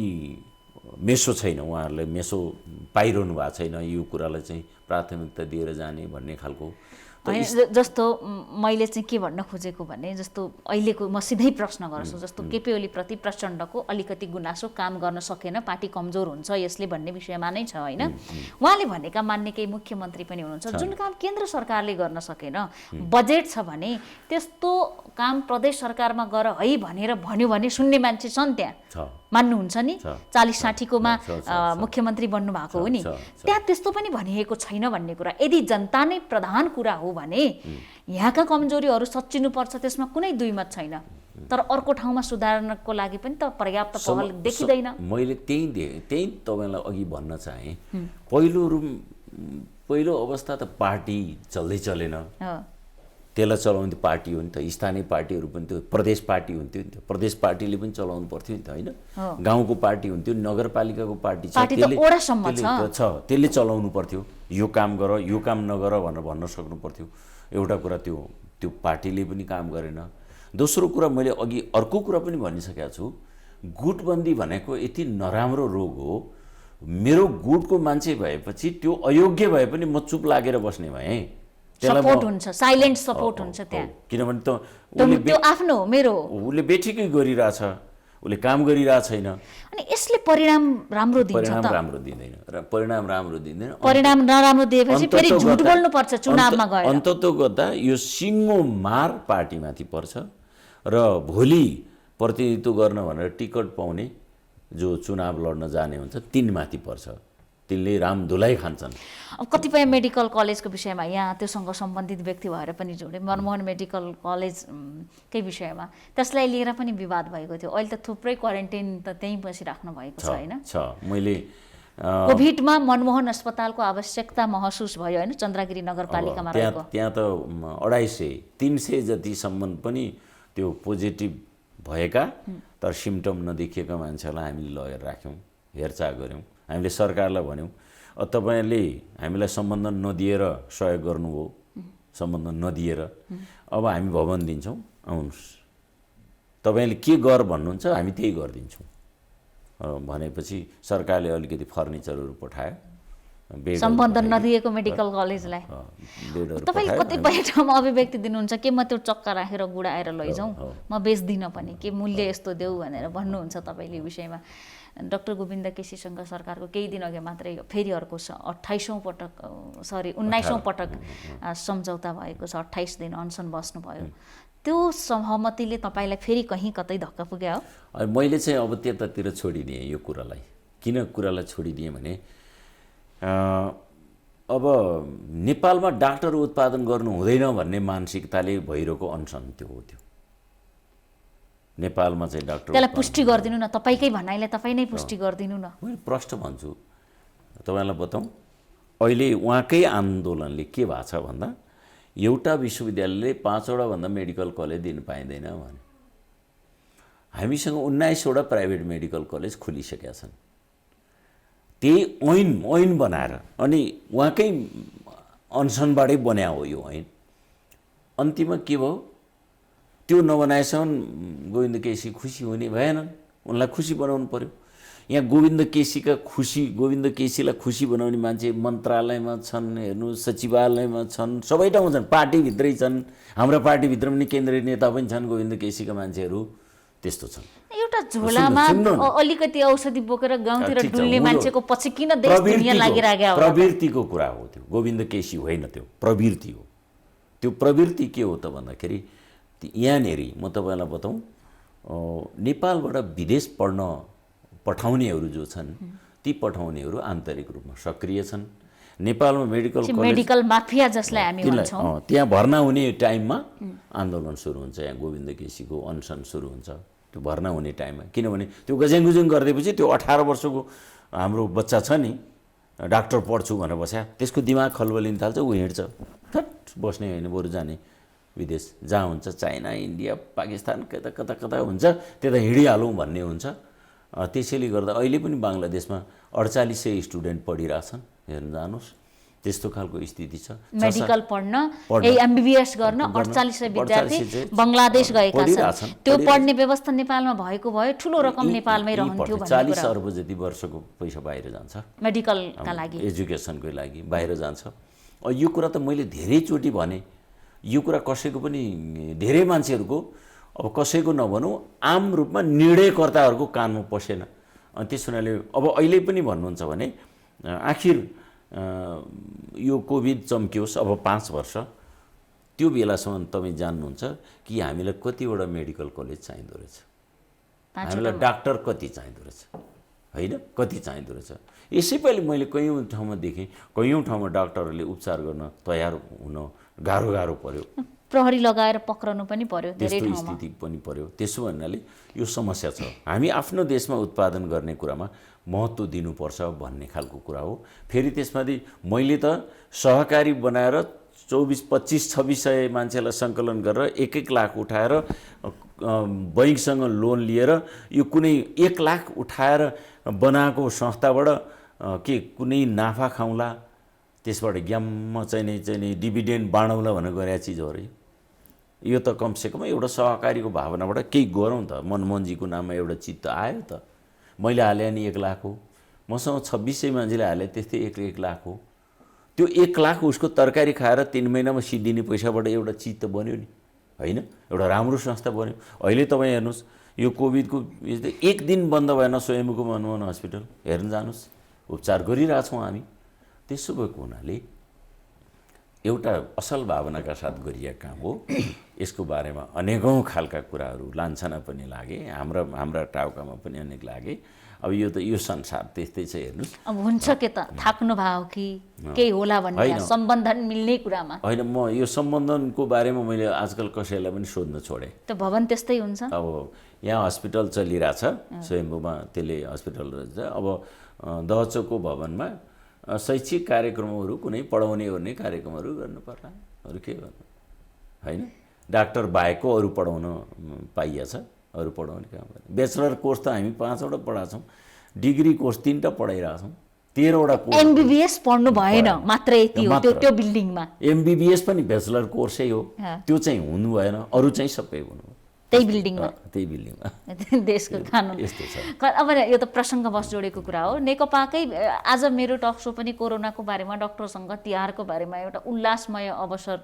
मेसो छैन, उहाँहरूलाई मेसो पाइरहनु भएको छैन, यो कुरालाई चाहिँ प्राथमिकता दिएर जाने भन्ने खालको। जस्तो मैले चाहिँ के भन्न खोजेको भने, जस्तो अहिलेको म सिधै प्रश्न गर्छु, जस्तो केपी ओलीप्रति प्रचण्डको अलिकति गुनासो, काम गर्न सकेन, पार्टी कमजोर हुन्छ यसले भन्ने विषयमा नै छ होइन। उहाँले भनेका मान्ने केही मुख्यमन्त्री पनि हुनुहुन्छ, जुन काम केन्द्र सरकारले गर्न सकेन, बजेट छ भने त्यस्तो काम प्रदेश सरकारमा गर है भनेर भन्यो भने सुन्ने मान्छे छन् त्यहाँ, मान्नुहुन्छ नि। 40-60कोमा मुख्यमन्त्री बन्नु भएको हो नि, त्यहाँ त्यस्तो पनि भनिएको छैन भन्ने कुरा। यदि जनता नै प्रधान कुरा हो भने यहाँका कमजोरीहरू सच्चिनुपर्छ, त्यसमा कुनै दुई मत छैन। तर अर्को ठाउँमा सुधार्नको लागि पनि त पर्याप्त पहल देखिँदैन। मैले त्यही तपाईँलाई अघि भन्न चाहेँ, पहिलो अवस्था त पार्टी चल्दै चलेन, त्यसलाई चलाउने पार्टी हो नि त, स्थानीय पार्टीहरू पनि त्यो प्रदेश पार्टी हुन्थ्यो नि त, प्रदेश पार्टीले पनि चलाउनु पर्थ्यो नि त होइन। गाउँको पार्टी हुन्थ्यो, नगरपालिकाको पार्टी छ, त्यसले चलाउनु पर्थ्यो, यो काम गर यो काम नगर भनेर भन्न सक्नु पर्थ्यो। एउटा कुरा त्यो पार्टीले पनि काम गरेन। दोस्रो कुरा, मैले अघि अर्को कुरा पनि भनिसकेको छु, गुटबन्दी भनेको यति नराम्रो रोग हो। मेरो गुटको मान्छे भएपछि त्यो अयोग्य भए पनि म चुप लागेर बस्ने भएँ, सपोर्ट हुन्छ, साइलेन्ट सपोर्ट हुन्छ त्यहाँ, किनभने त्यो आफ्नो मेरो उसले बेठिकै गरिरहेछ, उसले काम गरिरहेको छैन। अनि यसले परिणाम राम्रो दिन्छ त? परिणाम राम्रो दिँदैन। परिणाम नराम्रो दिएपछि फेरि झुट बोल्नुपर्छ चुनावमा गएर। अन्ततोगत्ता यो सिङ्गो मार पार्टीमाथि पर्छ र भोलि प्रतिनिधित्व गर्न भनेर टिकट पाउने जो चुनाव लड्न जाने हुन्छ तिनमाथि पर्छ, तिनले रामधुलाई खान्छन्। अब कतिपय मेडिकल कलेजको विषयमा यहाँ त्योसँग सम्बन्धित व्यक्ति भएर पनि जोडे, मनमोहन मेडिकल कलेजकै विषयमा त्यसलाई लिएर पनि विवाद भएको थियो। अहिले त थुप्रै क्वारेन्टाइन त त्यहीँ बसिराख्नु भएको छ होइन। मैले कोभिडमा मनमोहन अस्पतालको आवश्यकता महसुस भयो होइन, चन्द्रगिरी नगरपालिकामा रहेको। त्यहाँ त 250-300 जतिसम्म पनि त्यो पोजिटिभ भएका तर सिम्टम नदेखिएका मान्छेहरूलाई हामीले लगेर राख्यौँ, हेरचाह गऱ्यौँ। हामीले सरकारलाई भन्यौँ, तपाईँले हामीलाई सम्बन्ध नदिएर सहयोग गर्नुभयो, सम्बन्ध नदिएर अब हामी भवन दिन्छौँ, आउनुहोस्, तपाईँले के गर भन्नुहुन्छ हामी त्यही गरिदिन्छौँ भनेपछि सरकारले अलिकति फर्निचरहरू पठायो, सम्बन्ध नदिएको मेडिकल कलेजलाई। तपाईँले कतिपय ठाउँमा अभिव्यक्ति दिनुहुन्छ कि म त्यो चक्का राखेर गुडाएर लैजाउँ, म बेच्दिनँ पनि, के मूल्य यस्तो देऊ भनेर भन्नुहुन्छ तपाईँले विषयमा। डाक्टर गोविन्द केसीसँग सरकारको केही दिन अघि मात्रै फेरि अर्को 19औँ पटक सम्झौता भएको छ, 28 दिन अनसन बस्नुभयो। त्यो सहमतिले तपाईँलाई फेरि कहीँ कतै धक्का पुग्यो? मैले चाहिँ अब त्यतातिर छोडिदिएँ यो कुरालाई। किन कुरालाई छोडिदिएँ भने अब नेपालमा डाक्टर उत्पादन गर्नु हुँदैन भन्ने मानसिकताले भइरहेको अनसन त्यो हो। त्यो नेपालमा चाहिँ डाक्टर त्यसलाई पुष्टि गरिदिनु न, तपाईँकै भनाइले तपाईँ नै पुष्टि गरिदिनु न। मैले प्रश्न भन्छु तपाईँलाई बताउँ, अहिले उहाँकै आन्दोलनले के भएको छ भन्दा एउटा विश्वविद्यालयले 5वटा भन्दा मेडिकल कलेज दिन पाइँदैन भने हामीसँग 19वटा प्राइभेट मेडिकल कलेज खुलिसकेका छन्। त्यही ऐन बनाएर अनि उहाँकै अनसनबाटै बन्या हो यो ऐन। अन्तिममा के भयो, त्यो नबनाएसम्म गोविन्द केसी खुसी हुने भएनन्, उनलाई खुसी बनाउनु पर्यो। यहाँ गोविन्द केसीलाई खुसी बनाउने मान्छे मन्त्रालयमा छन्, हेर्नु सचिवालयमा छन्, सबै ठाउँमा छन्, पार्टीभित्रै छन्, हाम्रो पार्टीभित्र पनि केन्द्रीय नेता पनि छन् गोविन्द केसीका मान्छेहरू, त्यस्तो छन्। एउटा झोलामा अलिकति औषधि बोकेर गाउँतिर डुल्ने मान्छेको पछि किन देश दुनिया लागिराख्यो? प्रवृत्तिको कुरा हो त्यो, गोविन्द केसी होइन, त्यो प्रवृत्ति हो। त्यो प्रवृत्ति के हो त भन्दाखेरि यहाँनेरि म तपाईँलाई बताउँ, नेपालबाट विदेश पढ्न पठाउनेहरू जो छन् ती पठाउनेहरू आन्तरिक रूपमा सक्रिय छन्। नेपालमा मेडिकल माफिया जसलाई हामी भन्छौँ त्यहाँ भर्ना हुने टाइममा आन्दोलन सुरु हुन्छ, यहाँ गोविन्द केसीको अनसन सुरु हुन्छ त्यो भर्ना हुने टाइममा। किनभने त्यो गज्याङगुजुङ गरिदिएपछि त्यो 18 वर्षको हाम्रो बच्चा छ नि डाक्टर पढ्छु भनेर बस्या, त्यसको दिमाग खलबलिन थाल्छ, ऊ हिँड्छ, थट बस्ने होइन बरु जाने विदेश, जहाँ हुन्छ चाइना इन्डिया पाकिस्तान कता कता कता हुन्छ त्यता हिँडिहालौँ भन्ने हुन्छ। त्यसैले गर्दा अहिले पनि बङ्गलादेशमा 4800 स्टुडेन्ट पढिरहेछन्, हेर्न जानुहोस् त्यस्तो खालको स्थिति छ। मेडिकल पढ्न एमबीबीएस गर्न 4800 विद्यार्थी बङ्गलादेश गएका छन्। त्यो पढ्ने व्यवस्था नेपालमा भएको भए ठुलो रकम नेपालमै रहन्थ्यो भन्ने कुरा। 40 अर्ब जति वर्षको पैसा बाहिर जान्छ मेडिकलका लागि, एजुकेसनको लागि बाहिर जान्छ। यो कुरा त मैले धेरैचोटि भने, यो कुरा कसैको पनि धेरै मान्छेहरूको, अब कसैको नभनौँ आम रूपमा निर्णयकर्ताहरूको कानमा पसेन। अनि त्यस हुनाले अब अहिले पनि भन्नुहुन्छ भने आखिर यो कोभिड चम्कियोस् अब 5 वर्ष, त्यो बेलासम्म तपाईँ जान्नुहुन्छ कि हामीलाई कतिवटा मेडिकल कलेज चाहिँदो रहेछ, हामीलाई डाक्टर कति चाहिँदो रहेछ, होइन कति चाहिँदो रहेछ। यसै पालि मैले कयौँ ठाउँमा देखेँ, कयौँ ठाउँमा डाक्टरहरूले उपचार गर्न तयार हुन गाह्रो पर्यो, प्रहरी लगाएर पक्रनु पनि पर्यो, धेरै त्यस्तो ठाउँमा स्थिति पनि पर्यो। त्यसो भन्नाले यो समस्या छ। हामी आफ्नो देशमा उत्पादन गर्ने कुरामा महत्त्व दिनुपर्छ भन्ने खालको कुरा हो। फेरि त्यसमाथि मैले त सहकारी बनाएर 24, 25, 2600 मान्छेलाई सङ्कलन गरेर 1-1 लाख उठाएर बैङ्कसँग लोन लिएर यो कुनै 1 लाख उठाएर बनाएको संस्थाबाट के कुनै नाफा खाउँला, त्यसबाट ग्याम्म चाहिँ डिभिडेन्ड बाँडौँला भनेर गरेका चिज हो र यो त कमसेकम एउटा सहकारीको भावनाबाट केही गरौँ त। मनमोहनजीको नाममा एउटा चिज त आयो त, मैले हाले नि 1 लाख हो, मसँग 2600 मान्छेले हाले त्यस्तै 1 लाख हो। त्यो 1 लाख उसको तरकारी खाएर 3 महिनामा सिद्धिने पैसाबाट एउटा चिज त बन्यो नि, होइन एउटा राम्रो संस्था बन्यो। अहिले तपाईँ हेर्नुहोस् यो कोभिडको 1 दिन बन्द भएन स्वयम्भूको मनमोहन हस्पिटल, हेर्न जानुहोस् उपचार गरिरहेछौँ हामी। त्यसो भएको हुनाले एउटा असल भावनाका साथ गरिएको काम हो। यसको बारेमा अनेकौँ खालका कुराहरू लान्छना पनि लागे, हाम्रा टाउकामा पनि अनेक लागे। अब यो त यो संसार त्यस्तै छ, हेर्नुहोस्। अब हुन्छ के त थाक्नु भयो कि केही होला भन्ने सम्बन्धन मिल्ने कुरामा होइन। म यो सम्बन्धनको बारेमा मैले आजकल कसैलाई पनि सोध्न छोडेँ। त भवन त्यस्तै हुन्छ। अब यहाँ हस्पिटल चलिरहेछ स्वयम्भूमा, त्यसले हस्पिटल रहेछ। अब दहचोकको भवनमा शैक्षिक कार्यक्रमहरू कुनै पढाउने ओर्ने कार्यक्रमहरू गर्नु पर्ला, अरू के गर्नु, होइन डाक्टर बाहेकको अरू पढाउन पाइएछ, अरू पढाउने काम गर्ने। ब्याचलर कोर्स त हामी 5वटा पढाएको छौँ, डिग्री कोर्स 3टा पढाइरहेको छौँ, 13वटा कोर्स। एमबीबीएस पढ्नु भएन मात्र यति हो त्यो बिल्डिङमा। एमबीबीएस पनि ब्याचलर कोर्सै हो, त्यो चाहिँ हुनु भएन, अरू चाहिँ सबै हुनु त्यही बिल्डिङमा, त्यही बिल्डिङमा देशको कानुन यस्तो छ। अब यो त प्रसङ्गवश जोडेको कुरा हो। नेकपाकै आज मेरो टक सो पनि कोरोनाको बारेमा, डक्टरसँग तिहारको बारेमा एउटा उल्लासमय अवसर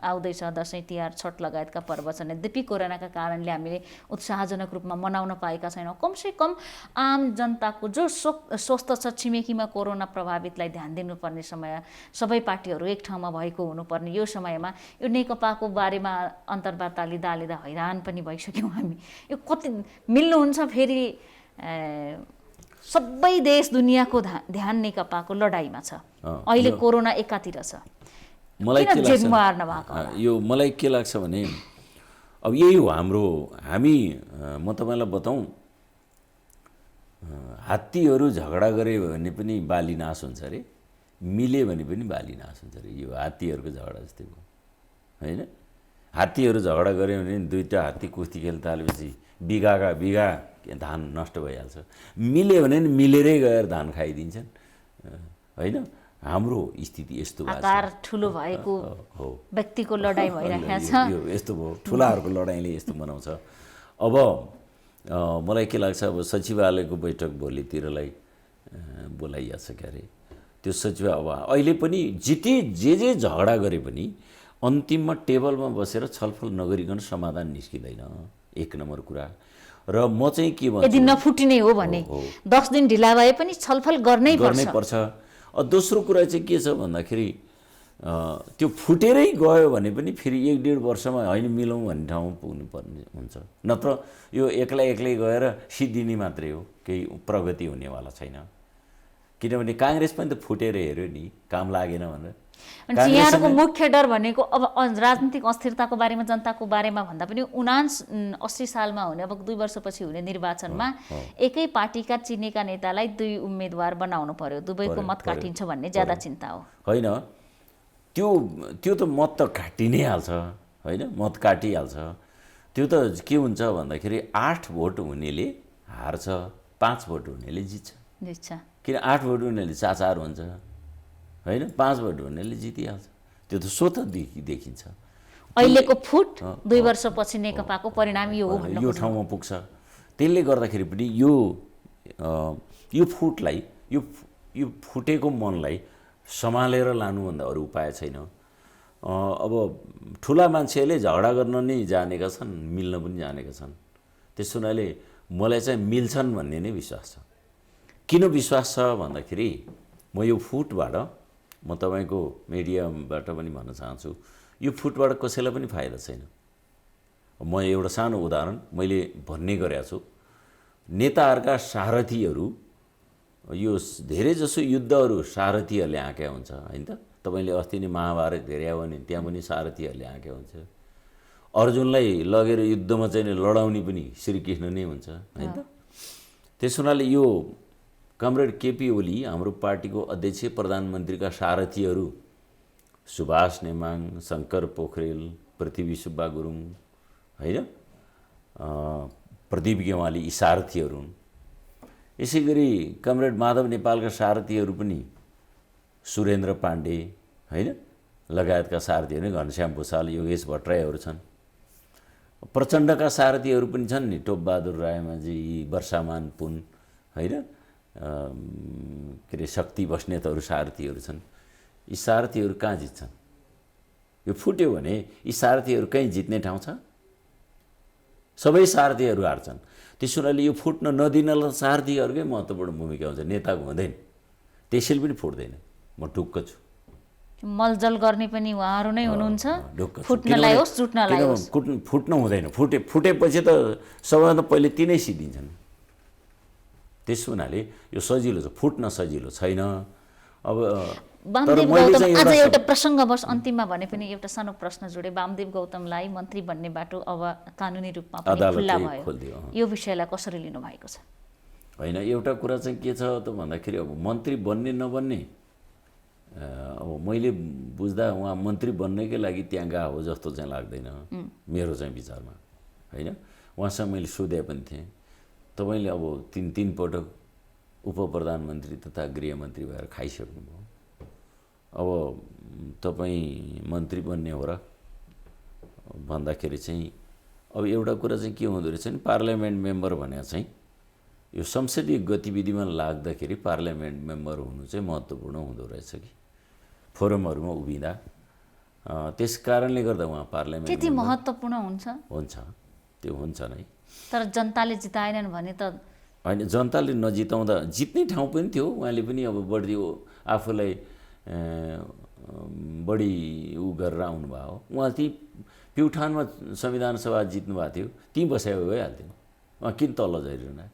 आउँदैछ। दसैँ तिहार छठ लगायतका पर्व छन्। यद्यपि कोरोनाका कारणले हामीले उत्साहजनक रूपमा मनाउन पाएका छैनौँ। कमसेकम आम जनताको जो स्वस्थ छ, छिमेकीमा कोरोना प्रभावितलाई ध्यान दिनुपर्ने समय, सबै पार्टीहरू एक ठाउँमा भएको हुनुपर्ने यो समयमा यो नेकपाको बारेमा अन्तर्वार्ता लिँदा हैरान पनि भइसक्यौँ हामी। यो कति मिल्नुहुन्छ फेरि सबै देश दुनियाँको ध्यान नेकपाको लडाइँमा छ। अहिले कोरोना एकातिर छ, मलाई के लाग्छ यो, मलाई के लाग्छ भने अब यही हो हाम्रो, हामी म तपाईँलाई बताउँ, हात्तीहरू झगडा गरे भने पनि बाली नाश हुन्छ अरे, मिले भने पनि बाली नाश हुन्छ अरे। यो हात्तीहरूको झगडा जस्तै भयो, होइन हात्तीहरू झगडा गऱ्यो भने 2टा हात्ती कुस्ती खेल्न थालेपछि बिघा धान नष्ट भइहाल्छ। मिल्यो भने मिलेरै गएर धान खाइदिन्छन्, होइन हाम्रो स्थिति यस्तो भएको छ। आकार ठुलो भएको हो, व्यक्तिको लडाइँ भइरहेको छ। यो यस्तो भयो, ठुलाहरूको लडाइँले यस्तो बनाउँछ। अब मलाई के लाग्छ, अब सचिवालयको बैठक भोलितिरलाई बोलाइएको छ क्या अरे। त्यो सचिवालय अब अहिले पनि जे झगडा गरे पनि अन्तिममा टेबलमा बसेर छलफल नगरिकन समाधान निस्किँदैन, 1 नम्बर कुरा। र म चाहिँ के भन्छु, यदि नफुटिने हो भने 10 दिन ढिला भए पनि छलफल गर्नै पर्छ। दोस्रो कुरा चाहिँ के छ भन्दाखेरि त्यो फुटेरै गयो भने पनि फेरि 1-1.5 वर्षमा होइन मिलौँ भन्ने ठाउँमा पुग्नुपर्ने हुन्छ। नत्र यो एक्लै गएर सिद्धिने मात्रै हो, केही प्रगति हुनेवाला छैन। किनभने काङ्ग्रेस पनि त फुटेर हेऱ्यो नि, काम लागेन भनेर। यहाँको मुख्य डर भनेको अब राजनीतिक अस्थिरताको बारेमा, जनताको बारेमा भन्दा पनि 79-80 सालमा हुने, अब 2 वर्षपछि हुने निर्वाचनमा एकै पार्टीका चिनेका नेतालाई 2 उम्मेदवार बनाउनु पर्यो, दुवैको मत काटिन्छ भन्ने ज्यादा चिन्ता हो। होइन, त्यो त मत त काटि नै हाल्छ, होइन, मत काटिहाल्छ। त्यो त के हुन्छ भन्दाखेरि 8 भोट हुनेले हार्छ, 5 भोट हुनेले जित्छ। किन 8 भोट हुनेले 4-4 हुन्छ, होइन, 5 भोट हुनेले जितिहाल्छ। त्यो त स्वतः देखिन्छ। अहिलेको फुट 2 वर्षपछि नेकपाको परिणाम यो हो भन्नु यो ठाउँमा पुग्छ। त्यसले गर्दाखेरि पनि यो फुटलाई, यो फुटेको मनलाई सम्हालेर लानुभन्दा अरू उपाय छैन। अब ठुला मान्छेले झगडा गर्न नै जानेका छन्, मिल्न पनि जानेका छन्। त्यस हुनाले मलाई चाहिँ मिल्छन् भन्ने नै विश्वास छ। किन विश्वास छ भन्दाखेरि म यो फुटबाट, म तपाईँको मिडियाबाट पनि भन्न चाहन्छु, यो फुटबाट कसैलाई पनि फाइदा छैन। म एउटा सानो उदाहरण मैले भन्ने गरेको छु। नेताहरूका सारथीहरू, यो धेरैजसो युद्धहरू सारथीहरूले आँक्या हुन्छ, होइन त। तपाईँले अस्ति नै महाभारत हेऱ्यो भने त्यहाँ पनि सारथीहरूले आँक्या हुन्छ। अर्जुनलाई लगेर युद्धमा चाहिँ लडाउने पनि श्रीकृष्ण नै हुन्छ, होइन त। त्यस हुनाले यो कमरेड केपी ओली, हाम्रो पार्टीको अध्यक्ष प्रधानमन्त्रीका सारथीहरू सुभाष नेमाङ, शङ्कर पोखरेल, पृथ्वी सुब्बा गुरुङ, होइन, प्रदीप गेवाली, यी सारथीहरू हुन्। यसै गरी कमरेड माधव नेपालका सारथीहरू पनि सुरेन्द्र पाण्डे, होइन, लगायतका सारथीहरू, घनश्याम भूषाल, योगेश भट्टराईहरू छन्। प्रचण्डका सारथीहरू पनि छन् नि, टोपबहादुर रायमाझी, वर्षामान पुन, होइन, के अरे शक्ति बस्नेतहरू सारथीहरू छन्। यी सारथीहरू कहाँ जित्छन्? यो फुट्यो भने यी सारथीहरू कहीँ जित्ने ठाउँ छ? सबै सारथीहरू हार्छन्। त्यस हुनाले यो फुट्न नदिनलाई सारथीहरूकै महत्त्वपूर्ण भूमिका हुन्छ, नेताको हुँदैन। त्यसैले पनि फुट्दैन। म ढुक्क छु। मलजल गर्ने पनि उहाँहरू नै हुनुहुन्छ, फुट्नलाई होस् जुट्नलाई होस्। फुट्न हुँदैन। फुटेपछि त सबैभन्दा पहिले तिनै सिद्धिन्छन्। त्यस हुनाले यो सजिलो छ, फुट्न सजिलो छैन। अब वामदेव गौतम, आज एउटा प्रसङ्गवश अन्तिममा भने पनि एउटा सानो प्रश्न जोडे, वामदेव गौतमलाई मन्त्री बन्ने बाटो अब कानुनी रूपमा पनि खुल्ला भयो, यो विषयलाई कसरी लिनु भएको छ? होइन, एउटा कुरा चाहिँ के छ त भन्दाखेरि अब मन्त्री बन्ने नबन्ने, अब मैले बुझ्दा उहाँ मन्त्री बन्नैकै लागि त्यहाँ गएको हो जस्तो चाहिँ लाग्दैन मेरो चाहिँ विचारमा, होइन। उहाँसँग मैले सोधे पनि थिएँ, तपाईँले अब 3 पटक उप प्रधानमन्त्री तथा गृहमन्त्री भएर खाइसक्नुभयो, अब तपाईँ मन्त्री बन्ने हो र भन्दाखेरि चाहिँ अब एउटा कुरा चाहिँ के हुँदो रहेछ नि, पार्लियामेन्ट मेम्बर भनेको चाहिँ यो संसदीय गतिविधिमा लाग्दाखेरि पार्लियामेन्ट मेम्बर हुनु चाहिँ महत्त्वपूर्ण हुँदो रहेछ कि फोरमहरूमा उभिँदा। त्यस कारणले गर्दा उहाँ पार्लियामेन्ट त्यति महत्त्वपूर्ण हुन्छ, त्यो हुन्छ नै। तर जनताले जिताएनन् भने त होइन, जनताले नजिताउँदा जित्ने ठाउँ पनि थियो। उहाँले पनि अब बढी आफूलाई बढी गरेर आउनुभयो हो। उहाँ ती प्युठानमा संविधान सभा जित्नु भएको थियो, त्यहीँ बसाइ भइहाल्थ्यो। उहाँ किन तल झरिरहनु?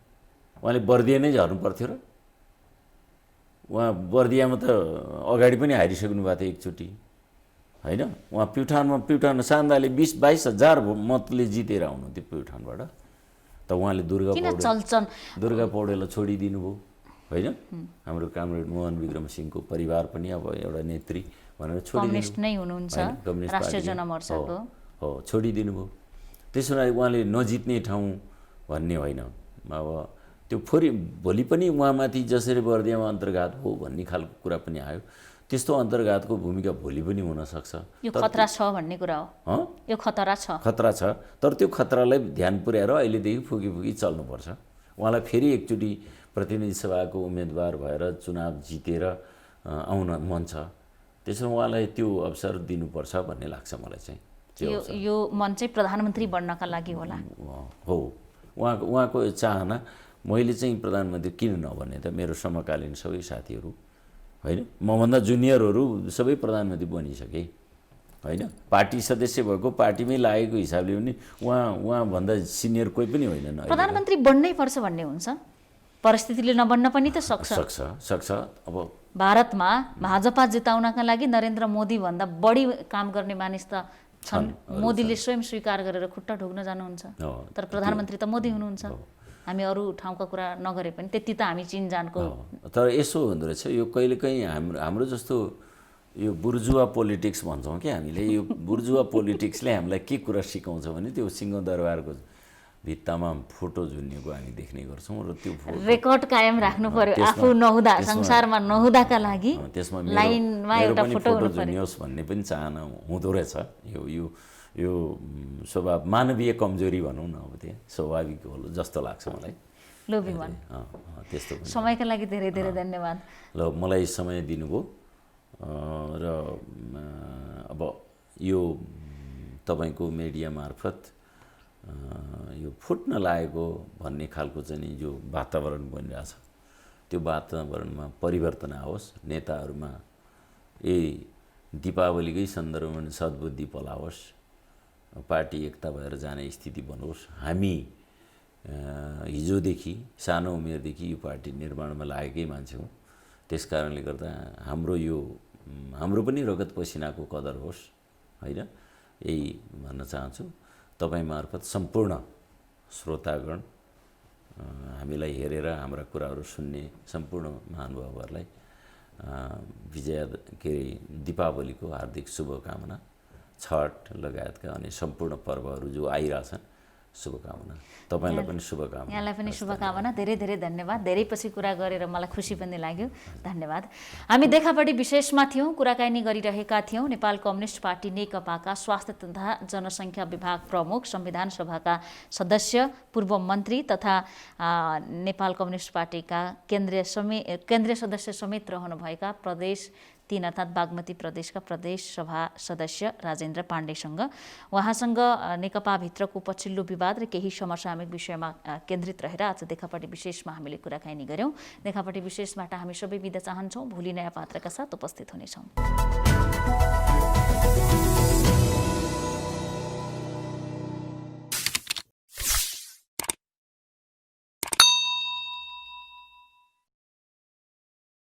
उहाँले बर्दिया नै झर्नु पर्थ्यो र? उहाँ बर्दियामा त अगाडि पनि हारिसक्नु भएको थियो एकचोटि, होइन। उहाँ प्युठानमा सान्दाले 20-22 हजार मतले जितेर आउनुहुन्थ्यो प्युठानबाट। त उहाँले दुर्गा पौडेललाई छोडिदिनु भयो, होइन। हाम्रो कामरेड मोहन विक्रम सिंहको परिवार पनि अब एउटा नेत्री भनेर कम्युनिस्ट नै हुनुहुन्छ, राष्ट्रिय जनमोर्चाको, हो, छोडिदिनु भयो। त्यसो भए उहाँले नजित्ने ठाउँ भन्ने होइन। अब त्यो भोलि पनि उहाँमाथि जसरी बर्दियामा अन्तर्घात हो भन्ने खालको कुरा पनि आयो, त्यस्तो अन्तर्घातको भूमिका भोलि पनि हुनसक्छ। यो खतरा छ भन्ने कुरा हो, यो खतरा छ। तर त्यो खतरालाई ध्यान पुर्याएर अहिलेदेखि फुकी चल्नुपर्छ। उहाँलाई फेरि एकचोटि प्रतिनिधि सभाको उम्मेदवार भएर चुनाव जितेर आउन मन छ। त्यसो उहाँलाई त्यो अवसर दिनुपर्छ भन्ने लाग्छ मलाई चाहिँ। यो मन चाहिँ प्रधानमन्त्री बन्नका लागि होला? हो, उहाँको चाहना। मैले चाहिँ प्रधानमन्त्री किन नबन्ने त, मेरो समकालीन सबै साथीहरू होइन। मभन्दा जुनियरहरू सबै प्रधानमन्त्री बनिसके होइन। पार्टी सदस्य भएको पार्टीमै लागेको हिसाबले पनि उहाँभन्दा सिनियर कोही पनि होइनन्। प्रधानमन्त्री बन्नै पर्छ भन्ने हुन्छ, परिस्थितिले नबन्न पनि त सक्छ। अब भारतमा भाजपा जिताउनका लागि नरेन्द्र मोदी भन्दा बढी काम गर्ने मानिस त छन्। मोदीले स्वयं स्वीकार गरेर खुट्टा ढोग्न जानुहुन्छ, तर प्रधानमन्त्री त मोदी हुनुहुन्छ। हामी अरू ठाउँका कुरा नगरे पनि त्यति त हामी चिनजानको। तर यसो हुँदो रहेछ, यो कहिलेकाहीँ हाम्रो जस्तो यो बुर्जुवा पोलिटिक्स भन्छौँ कि हामीले, यो बुर्जुवा पोलिटिक्सले हामीलाई के कुरा सिकाउँछ भने त्यो सिंहदरबारको भित्तामा फोटो झुन्डिएको हामी देख्ने गर्छौँ र त्यो रेकर्ड कायम राख्नु पर्यो आफू नहुँदा, संसारमा नहुँदाका लागि त्यसमा लाइनमा एउटा फोटो झुन्डियोस् भन्ने पनि चाहना हुँदो रहेछ। यो स्वभाव मानवीय कमजोरी भनौँ न, अब त्यो स्वाभाविक हो जस्तो लाग्छ मलाई। लोभी मन। त्यस्तो समयका लागि धेरै धेरै धन्यवाद। ल, मलाई समय दिनुभयो र अब यो तपाईँको मिडिया मार्फत यो फुट्न लागेको भन्ने खालको चाहिँ नि जो वातावरण बनिरहेछ, त्यो वातावरणमा परिवर्तन आओस्, नेताहरूमा दीपावलीकै सन्दर्भमा सद्बुद्धि पलाओस्, पार्टी एकता भएर जाने स्थिति बनोस्। हामी हिजोदेखि सानो उमेरदेखि यो पार्टी निर्माणमा लागेकै मान्छे हौँ, त्यस कारणले गर्दा हाम्रो पनि रगत पसिनाको कदर होस् होइन, यही भन्न चाहन्छु। तपाईँ मार्फत सम्पूर्ण श्रोतागण, हामीलाई हेरेर हाम्रा कुराहरू सुन्ने सम्पूर्ण महानुभावहरूलाई दीपावलीको हार्दिक शुभकामना, छठ लगायतका अनि सम्पूर्ण पर्वहरू जो आइरहेछन् शुभकामना। तपाईँलाई पनि शुभकामना। यहाँलाई पनि शुभकामना। धेरै धेरै धन्यवाद। धेरै पछि कुरा गरेर मलाई खुसी पनि लाग्यो। धन्यवाद। हामी देखापट्टि विशेषमा थियौँ, कुराकानी गरिरहेका थियौँ नेपाल कम्युनिस्ट पार्टी नेकपाका स्वास्थ्य तथा जनसङ्ख्या विभाग प्रमुख, संविधान सभाका सदस्य, पूर्व मन्त्री तथा नेपाल कम्युनिस्ट पार्टीका केन्द्रीय सदस्य समेत रहनुभएका प्रदेश 3 अर्थात् बागमती प्रदेशका प्रदेश सभा सदस्य राजेन्द्र पाण्डेसँग, उहाँसँग नेकपाभित्रको पछिल्लो विवाद र केही समसामयिक विषयमा केन्द्रित रहेर आज देखापट्टि विशेषमा हामीले कुराकानी गऱ्यौँ। देखापट्टि विशेषबाट हामी सबै बिदा चाहन्छौँ। भोलि नयाँ पात्रका साथ उपस्थित हुनेछौँ।